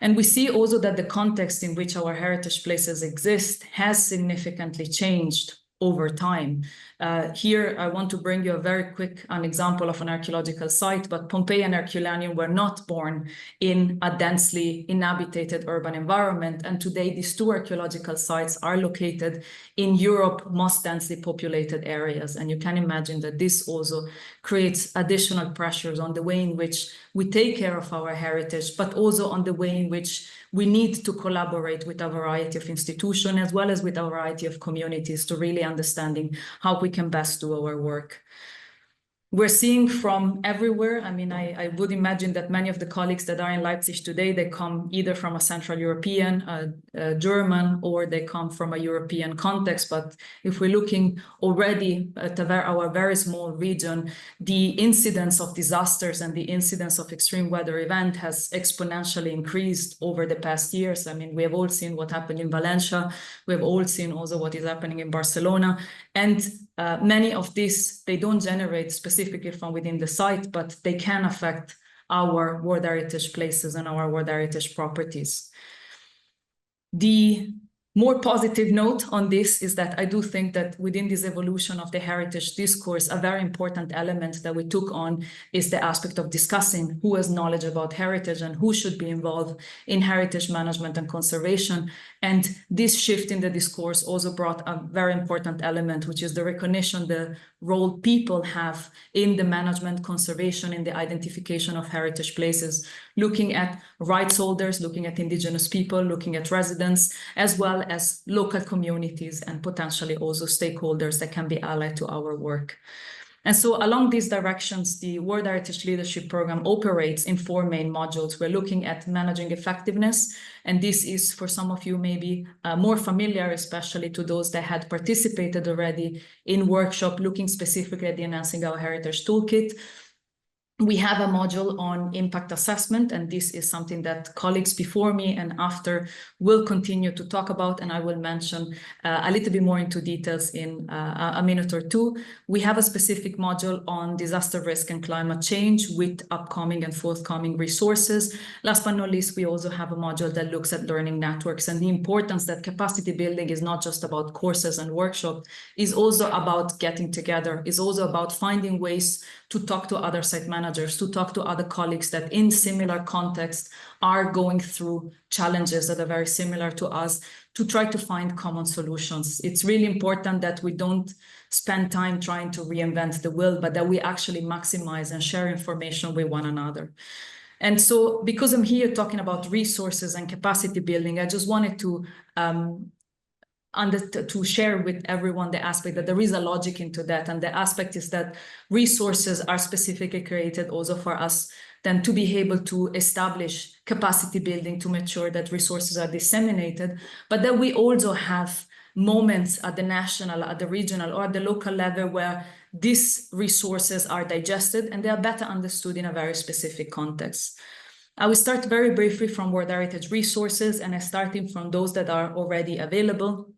And we see also that the context in which our heritage places exist has significantly changed over time. Here, I want to bring you a very quick example of an archaeological site, but Pompeii and Herculaneum were not born in a densely inhabited urban environment. And today, these two archaeological sites are located in Europe's most densely populated areas. And you can imagine that this also creates additional pressures on the way in which we take care of our heritage, but also on the way in which we need to collaborate with a variety of institutions as well as with a variety of communities to really understanding how we can best do our work. We're seeing from everywhere. I mean, I would imagine that many of the colleagues that are in Leipzig today, they come either from a Central European, German, or they come from a European context. But if we're looking already at our very small region, the incidence of disasters and the incidence of extreme weather event has exponentially increased over the past years. I mean, we have all seen what happened in Valencia. We have all seen also what is happening in Barcelona. And many of these, they don't generate specifically from within the site, but they can affect our World Heritage places and our World Heritage properties. The more positive note on this is that I do think that within this evolution of the heritage discourse, a very important element that we took on is the aspect of discussing who has knowledge about heritage and who should be involved in heritage management and conservation. And this shift in the discourse also brought a very important element, which is the recognition, the role people have in the management, conservation, in the identification of heritage places, looking at rights holders, looking at indigenous people, looking at residents, as well as local communities and potentially also stakeholders that can be allied to our work. And so along these directions, the World Heritage Leadership Program operates in 4 main modules. We're looking at managing effectiveness, and this is for some of you maybe more familiar, especially to those that had participated already in workshop, looking specifically at the Enhancing Our Heritage Toolkit. We have a module on impact assessment, and this is something that colleagues before me and after will continue to talk about, and I will mention a little bit more into details in a minute or two. We have a specific module on disaster risk and climate change with upcoming and forthcoming resources. Last but not least, we also have a module that looks at learning networks and the importance that capacity building is not just about courses and workshops, is also about getting together, is also about finding ways to talk to other site managers, to talk to other colleagues that in similar contexts are going through challenges that are very similar to us, to try to find common solutions. It's really important that we don't spend time trying to reinvent the wheel, but that we actually maximize and share information with one another. And so because I'm here talking about resources and capacity building, I just wanted to share with everyone the aspect that there is a logic into that. And the aspect is that resources are specifically created also for us then to be able to establish capacity building to make sure that resources are disseminated, but that we also have moments at the national, at the regional, or at the local level where these resources are digested and they are better understood in a very specific context. I will start very briefly from World Heritage resources, and starting from those that are already available.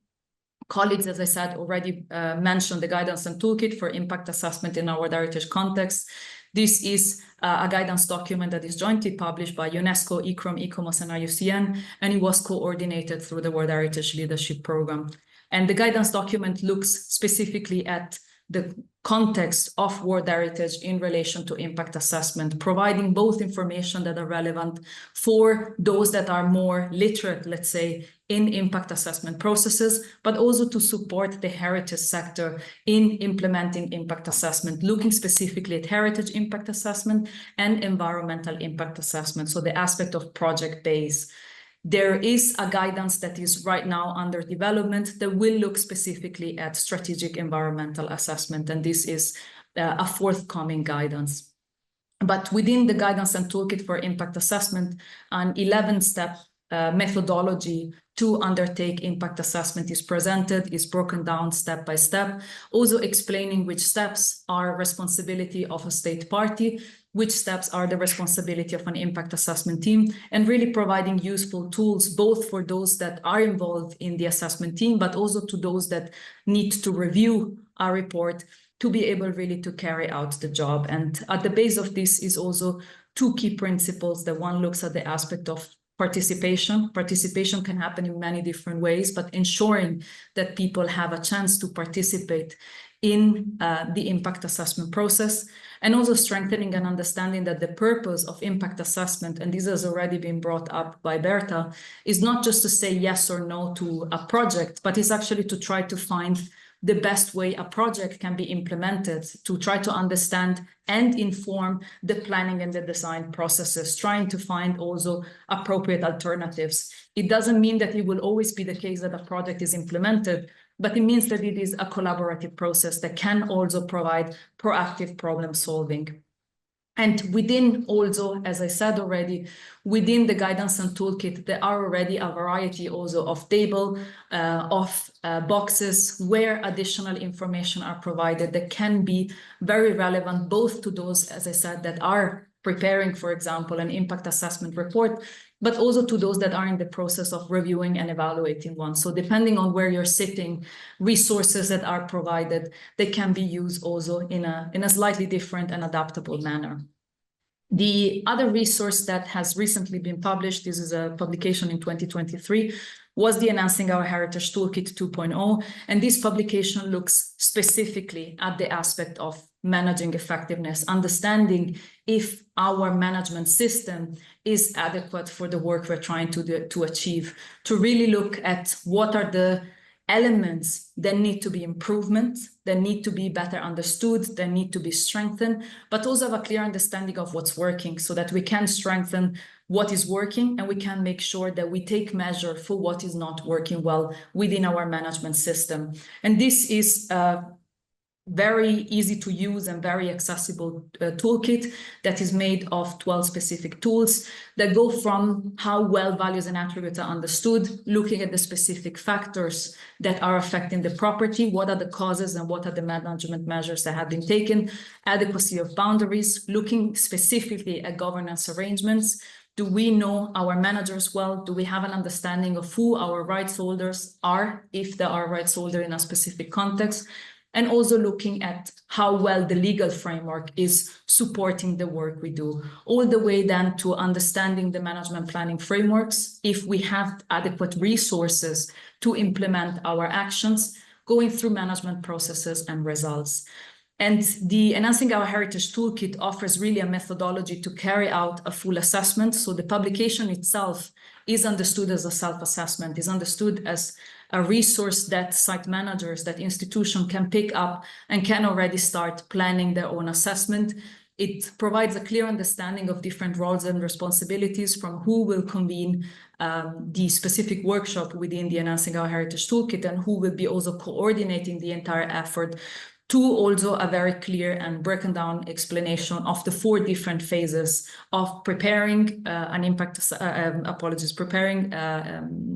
Colleagues, as I said, already mentioned the guidance and toolkit for impact assessment in our World Heritage context. This is a guidance document that is jointly published by UNESCO, ICOMOS, and IUCN, and it was coordinated through the World Heritage Leadership Program. And the guidance document looks specifically at the context of World Heritage in relation to impact assessment, providing both information that are relevant for those that are more literate, let's say, in impact assessment processes, but also to support the heritage sector in implementing impact assessment, looking specifically at heritage impact assessment and environmental impact assessment, so the aspect of project base. There is a guidance that is right now under development that will look specifically at strategic environmental assessment, and this is a forthcoming guidance. But within the guidance and toolkit for impact assessment, an 11-step methodology to undertake impact assessment is presented, is broken down step by step, also explaining which steps are responsibility of a state party, which steps are the responsibility of an impact assessment team, and really providing useful tools, both for those that are involved in the assessment team, but also to those that need to review our report to be able really to carry out the job. And at the base of this is also 2 key principles. The one looks at the aspect of participation. Participation can happen in many different ways, but ensuring that people have a chance to participate in the impact assessment process, and also strengthening and understanding that the purpose of impact assessment, and this has already been brought up by Berta, is not just to say yes or no to a project, but is actually to try to find the best way a project can be implemented, to try to understand and inform the planning and the design processes, trying to find also appropriate alternatives. It doesn't mean that it will always be the case that a project is implemented, but it means that it is a collaborative process that can also provide proactive problem solving. And within also, as I said already, within the guidance and toolkit, there are already a variety also of table, boxes where additional information are provided that can be very relevant both to those, as I said, that are preparing, for example, an impact assessment report, but also to those that are in the process of reviewing and evaluating one. So depending on where you're sitting, resources that are provided, they can be used also in a slightly different and adaptable manner. The other resource that has recently been published, this is a publication in 2023, was the Enhancing Our Heritage Toolkit 2.0. And this publication looks specifically at the aspect of managing effectiveness, understanding if our management system is adequate for the work we're trying to achieve, to really look at what are the elements that need to be improvement, that need to be better understood, that need to be strengthened, but also have a clear understanding of what's working so that we can strengthen what is working and we can make sure that we take measure for what is not working well within our management system. And this is very easy to use and very accessible toolkit that is made of 12 specific tools that go from how well values and attributes are understood, looking at the specific factors that are affecting the property, what are the causes and what are the management measures that have been taken, adequacy of boundaries, looking specifically at governance arrangements. Do we know our managers well? Do we have an understanding of who our rights holders are, if there are rights holders in a specific context? And also looking at how well the legal framework is supporting the work we do, all the way then to understanding the management planning frameworks, if we have adequate resources to implement our actions, going through management processes and results. And the Enhancing Our Heritage Toolkit offers really a methodology to carry out a full assessment. So the publication itself is understood as a self-assessment, is understood as a resource that site managers, that institution can pick up and can already start planning their own assessment. It provides a clear understanding of different roles and responsibilities from who will convene the specific workshop within the Enhancing Our Heritage Toolkit and who will be also coordinating the entire effort, to also a very clear and broken down explanation of the 4 different phases of preparing preparing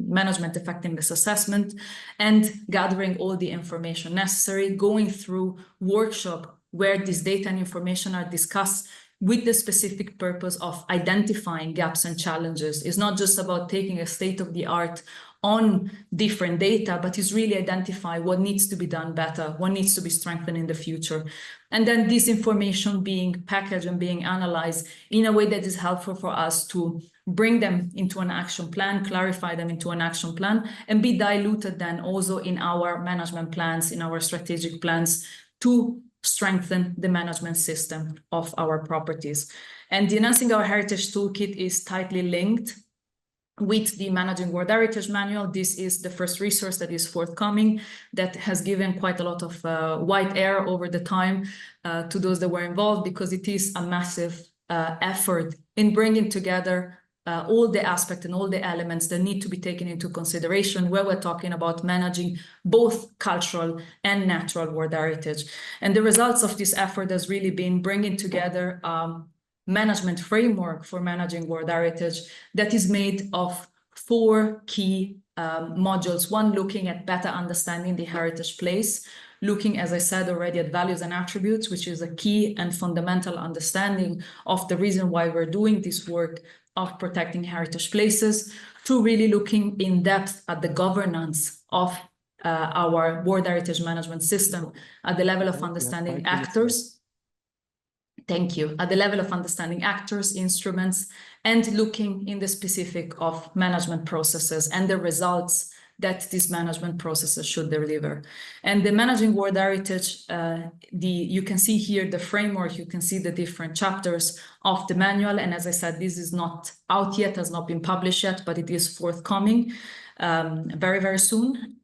management effectiveness assessment and gathering all the information necessary, going through workshop where this data and information are discussed with the specific purpose of identifying gaps and challenges. It's not just about taking a state-of-the-art on different data, but is really identify what needs to be done better, what needs to be strengthened in the future. And then this information being packaged and being analyzed in a way that is helpful for us to bring them into an action plan, clarify them into an action plan, and be diluted then also in our management plans, in our strategic plans, to strengthen the management system of our properties. And the Enhancing Our Heritage Toolkit is tightly linked with the Managing World Heritage Manual. This is the first resource that is forthcoming, that has given quite a lot of white air over the time to those that were involved, because it is a massive effort in bringing together all the aspects and all the elements that need to be taken into consideration where we're talking about managing both cultural and natural world heritage. And the results of this effort has really been bringing together management framework for managing world heritage that is made of 4 key modules. One, looking at better understanding the heritage place, looking, as I said already, at values and attributes, which is a key and fundamental understanding of the reason why we're doing this work of protecting heritage places, to really looking in depth at the governance of our world heritage management system at the level of understanding actors. Thank you. At the level of understanding actors, instruments, and looking in the specific of management processes and the results that these management processes should deliver. And the Managing World Heritage, you can see here the framework, you can see the different chapters of the manual. And as I said, this is not out yet, has not been published yet, but it is forthcoming very, very soon.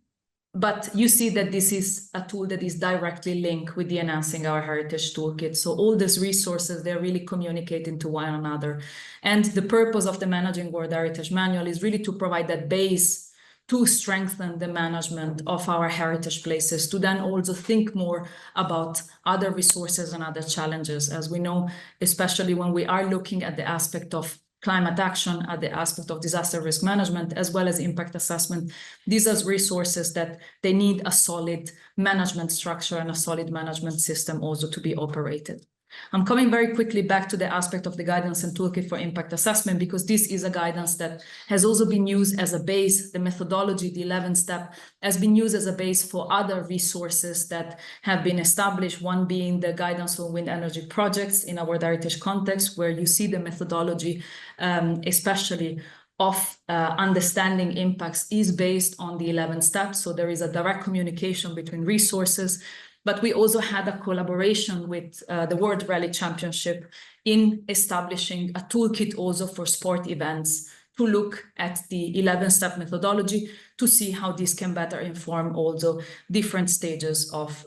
But you see that this is a tool that is directly linked with the Enhancing Our Heritage Toolkit. So all these resources, they're really communicating to one another. And the purpose of the Managing World Heritage Manual is really to provide that base to strengthen the management of our heritage places, to then also think more about other resources and other challenges. As we know, especially when we are looking at the aspect of climate action, at the aspect of disaster risk management, as well as impact assessment, these are resources that they need a solid management structure and a solid management system also to be operated. I'm coming very quickly back to the aspect of the guidance and toolkit for impact assessment, because this is a guidance that has also been used as a base. The methodology, the 11th step, has been used as a base for other resources that have been established, one being the guidance for wind energy projects in a World Heritage context, where you see the methodology, especially of understanding impacts, is based on the 11th step. So there is a direct communication between resources. But we also had a collaboration with the World Rally Championship in establishing a toolkit also for sport events to look at the 11th step methodology to see how this can better inform also different stages of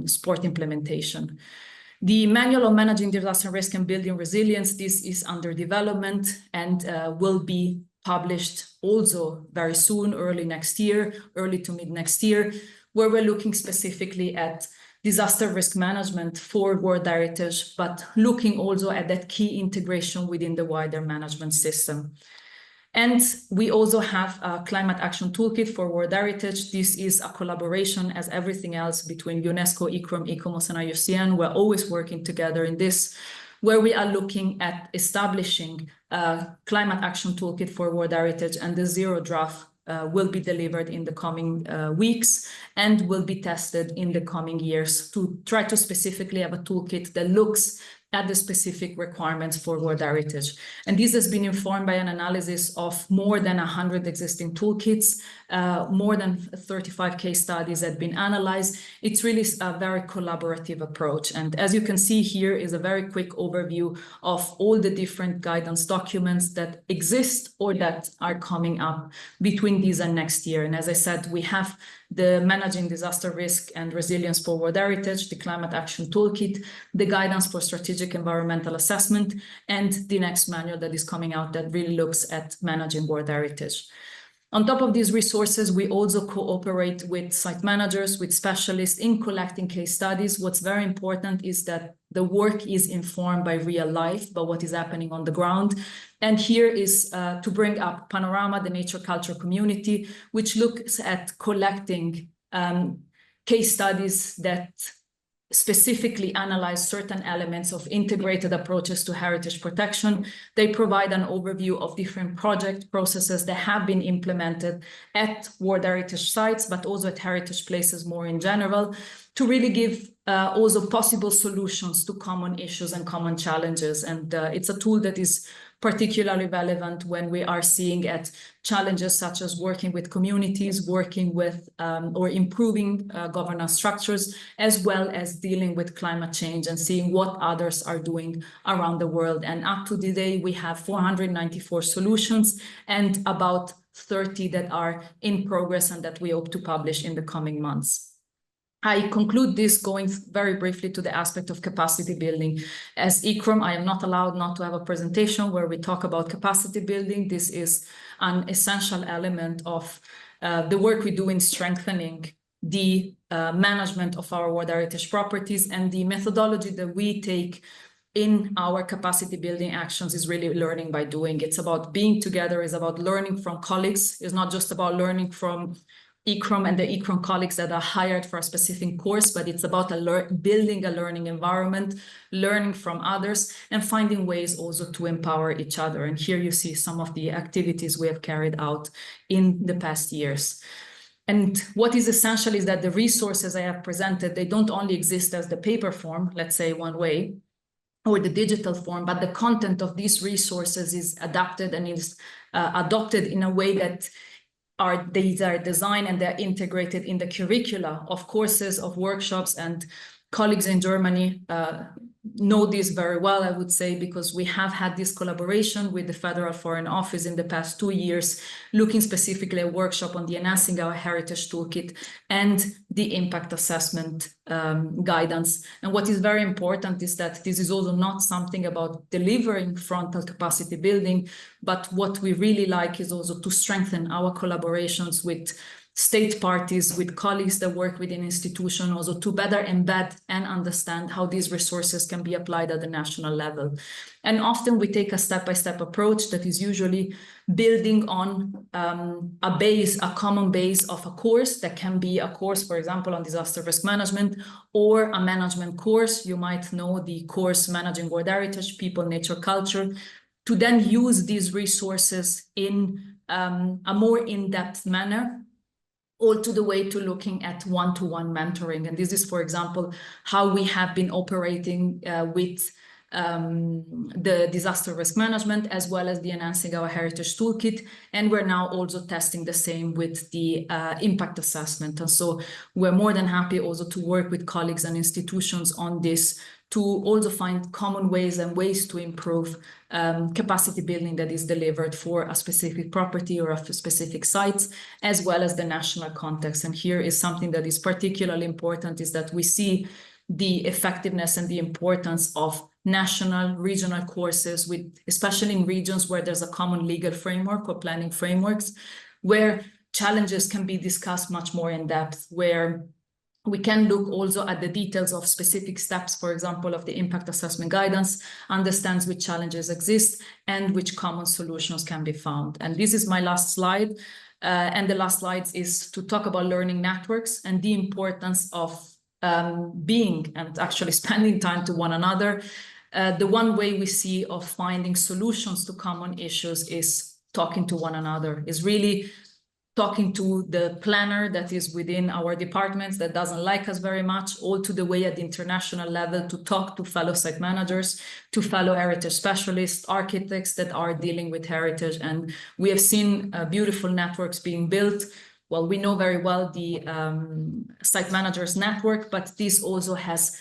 sport implementation. The Manual on Managing Disaster Risk and Building Resilience, this is under development and will be published also very soon, early next year, early to mid next year, where we're looking specifically at disaster risk management for World Heritage, but looking also at that key integration within the wider management system. And we also have a climate action toolkit for World Heritage. This is a collaboration, as everything else, between UNESCO, ICROM, ICOMOS, and IUCN. We're always working together in this, where we are looking at establishing a climate action toolkit for World Heritage, and the zero draft will be delivered in the coming weeks and will be tested in the coming years to try to specifically have a toolkit that looks at the specific requirements for World Heritage. And this has been informed by an analysis of more than 100 existing toolkits, more than 35 case studies have been analyzed. It's really a very collaborative approach. And as you can see here is a very quick overview of all the different guidance documents that exist or that are coming up between this and next year. And as I said, we have the Managing Disaster Risk and Resilience for World Heritage, the Climate Action Toolkit, the Guidance for Strategic Environmental Assessment, and the next manual that is coming out that really looks at managing World Heritage. On top of these resources, we also cooperate with site managers, with specialists in collecting case studies. What's very important is that the work is informed by real life, by what is happening on the ground. And here is to bring up Panorama, the nature culture community, which looks at collecting case studies that specifically analyze certain elements of integrated approaches to heritage protection. They provide an overview of different project processes that have been implemented at World Heritage sites, but also at heritage places more in general, to really give also possible solutions to common issues and common challenges. And it's a tool that is particularly relevant when we are seeing at challenges such as working with communities, working with or improving governance structures, as well as dealing with climate change and seeing what others are doing around the world. And up to today, we have 494 solutions and about 30 that are in progress and that we hope to publish in the coming months. I conclude this going very briefly to the aspect of capacity building. As ICROM, I am not allowed not to have a presentation where we talk about capacity building. This is an essential element of the work we do in strengthening the management of our World Heritage properties, and the methodology that we take in our capacity building actions is really learning by doing. It's about being together, it's about learning from colleagues. It's not just about learning from ICROM and the ICROM colleagues that are hired for a specific course, but it's about building a learning environment, learning from others, and finding ways also to empower each other. And here you see some of the activities we have carried out in the past years. And what is essential is that the resources I have presented, they don't only exist as the paper form, let's say one way, or the digital form, but the content of these resources is adapted and is adopted in a way that these are designed and they're integrated in the curricula of courses, of workshops, and colleagues in Germany know this very well, I would say, because we have had this collaboration with the Federal Foreign Office in the past 2 years, looking specifically at a workshop on the Enhancing Our Heritage Toolkit and the impact assessment guidance. And what is very important is that this is also not something about delivering frontal capacity building, but what we really like is also to strengthen our collaborations with state parties, with colleagues that work within institutions, also to better embed and understand how these resources can be applied at the national level. And often we take a step-by-step approach that is usually building on a common base of a course that can be a course, for example, on disaster risk management, or a management course. You might know the course Managing World Heritage, People, Nature, Culture, to then use these resources in a more in-depth manner, all to the way to looking at one-to-one mentoring. And this is, for example, how we have been operating with the disaster risk management, as well as the Enhancing Our Heritage Toolkit. And we're now also testing the same with the impact assessment. And so we're more than happy also to work with colleagues and institutions on this, to also find common ways and ways to improve capacity building that is delivered for a specific property or a specific site, as well as the national context. And here is something that is particularly important, is that we see the effectiveness and the importance of national, regional courses, with especially in regions where there's a common legal framework or planning frameworks, where challenges can be discussed much more in depth, where we can look also at the details of specific steps, for example, of the impact assessment guidance, understands which challenges exist and which common solutions can be found. And this is my last slide. And the last slide is to talk about learning networks and the importance of being and actually spending time to one another. The one way we see of finding solutions to common issues is talking to one another, is really talking to the planner that is within our departments that doesn't like us very much, all to the way at the international level to talk to fellow site managers, to fellow heritage specialists, architects that are dealing with heritage. And we have seen beautiful networks being built. Well, we know very well the site managers network, but this also has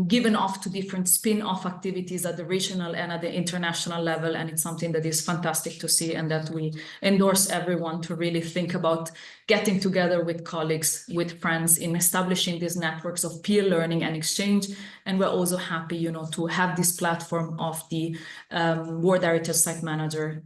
given off to different spin-off activities at the regional and at the international level. And it's something that is fantastic to see, and that we endorse everyone to really think about getting together with colleagues, with friends, in establishing these networks of peer learning and exchange. And we're also happy, you know, to have this platform of the World Heritage Site Manager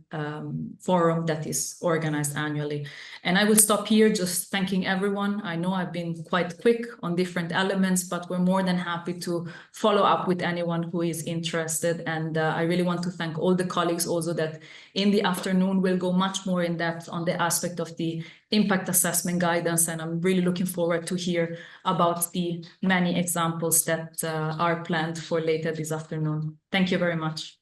Forum that is organized annually. And I will stop here, just thanking everyone. I know I've been quite quick on different elements, but we're more than happy to follow up with anyone who is interested. And I really want to thank all the colleagues also that in the afternoon will go much more in depth on the aspect of the impact assessment guidance. And I'm really looking forward to hear about the many examples that are planned for later this afternoon. Thank you very much.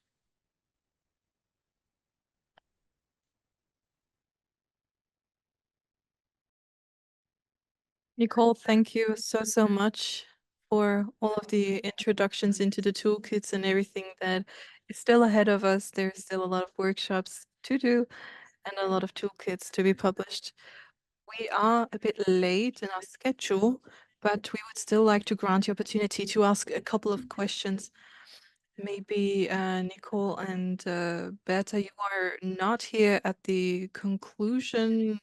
Nicole, thank you so much for all of the introductions into the toolkits and everything that is still ahead of us. There's still a lot of workshops to do and a lot of toolkits to be published. We are a bit late in our schedule, but we would still like to grant the opportunity to ask a couple of questions. Maybe Nicole and Berta, you are not here at the concluding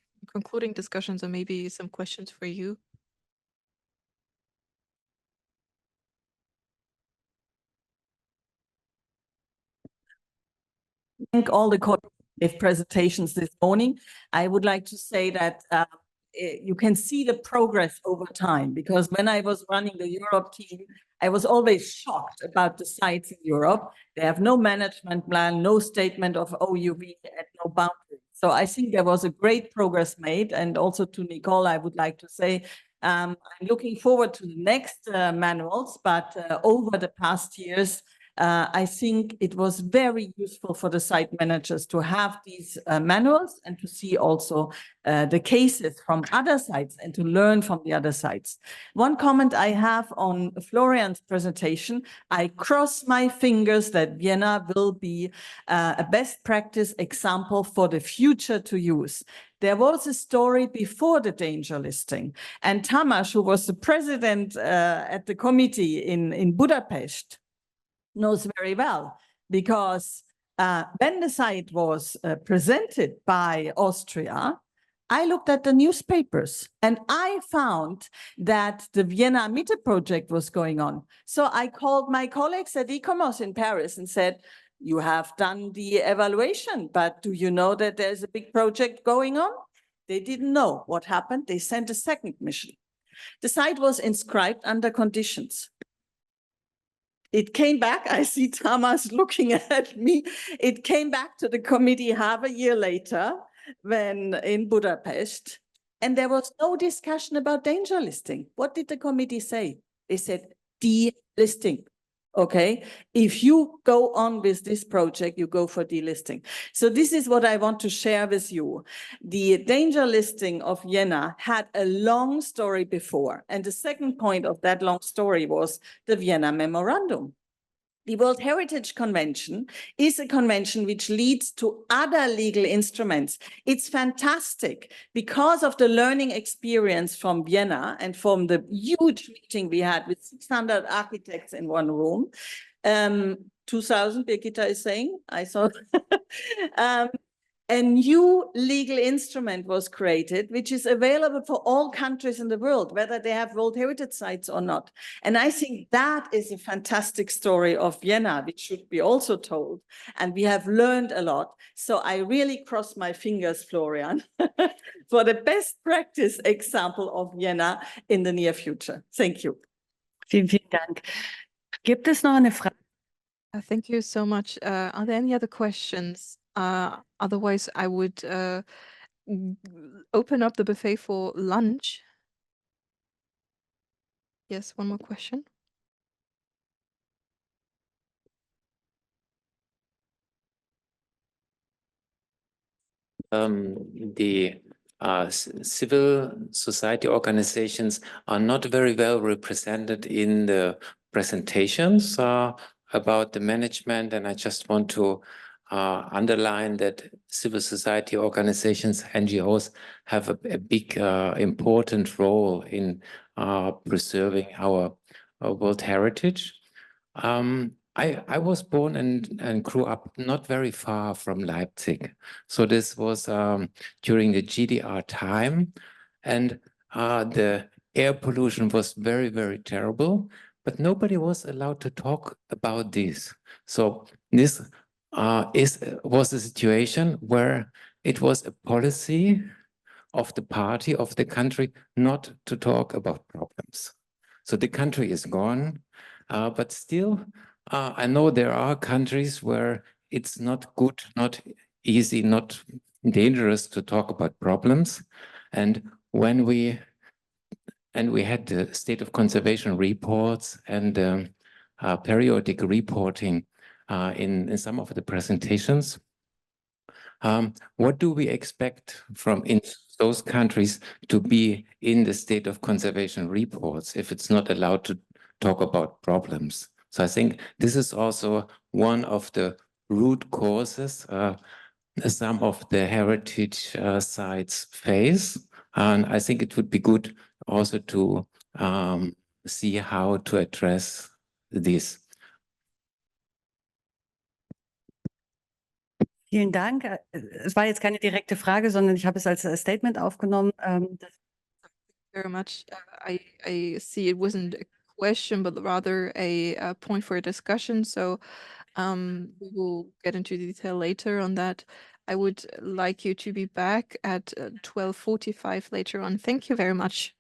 discussions, or maybe some questions for you. Thank all the coordinated presentations this morning. I would like to say that you can see the progress over time, because when I was running the Europe team, I was always shocked about the sites in Europe. They have no management plan, no statement of OUV, and no boundaries. So I think there was a great progress made. And also to Nicole, I would like to say, I'm looking forward to the next manuals, but over the past years, I think it was very useful for the site managers to have these manuals and to see also the cases from other sites and to learn from the other sites. One comment I have on Florian's presentation, I cross my fingers that Vienna will be a best practice example for the future to use. there was a story before the danger listing. And Tamás, who was the president at the committee in Budapest, knows very well, because when the site was presented by Austria, I looked at the newspapers and I found that the Vienna Mitte project was going on. So I called my colleagues at ICOMOS in Paris and said, you have done the evaluation, but do you know that there's a big project going on? They didn't know what happened. They sent a second mission. The site was inscribed under conditions. It came back. I see Tamás looking at me. It came back to the committee half a year later when in Budapest, and there was no discussion about danger listing. What did the committee say? They said delisting. Okay, if you go on with this project, you go for delisting. So this is what I want to share with you. The danger listing of Vienna had a long story before. And the second point of that long story was the Vienna Memorandum. The World Heritage Convention is a convention which leads to other legal instruments. It's fantastic because of the learning experience from Vienna and from the huge meeting we had with 600 architects in one room. 2000, Birgitta is saying, I saw. A new legal instrument was created, which is available for all countries in the world, whether they have World Heritage sites or not. And I think that is a fantastic story of Vienna, which should be also told. And we have learned a lot. So I really cross my fingers, Florian, for the best practice example of Vienna in the near future. Thank you. Vielen, vielen Dank. Gibt es noch eine Frage? Thank you so much. Are there any other questions? Otherwise, I would open up the buffet for lunch. Yes, one more question. The civil society organizations are not very well represented in the presentations about the management, and I just want to underline that civil society organizations, NGOs, have a big important role in preserving our world heritage. I was born and grew up not very far from Leipzig. So this was during the GDR time, and the air pollution was very, very terrible, but nobody was allowed to talk about this. So this was a situation where it was a policy of the party, of the country, not to talk about problems. So the country is gone, but still, I know there are countries where it's not good, not easy, not dangerous to talk about problems. And when we had the state of conservation reports and periodic reporting in some of the presentations, what do we expect from in those countries to be in the state of conservation reports if it's not allowed to talk about problems? So I think this is also one of the root causes some of the heritage sites face. And I think it would be good also to see how to address this. Vielen Dank. Es war jetzt keine direkte Frage, sondern ich habe es als Statement aufgenommen. Very much. I see it wasn't a question, but rather a point for a discussion. So we will get into detail later on that. I would like you to be back at 12:45 later on. Thank you very much.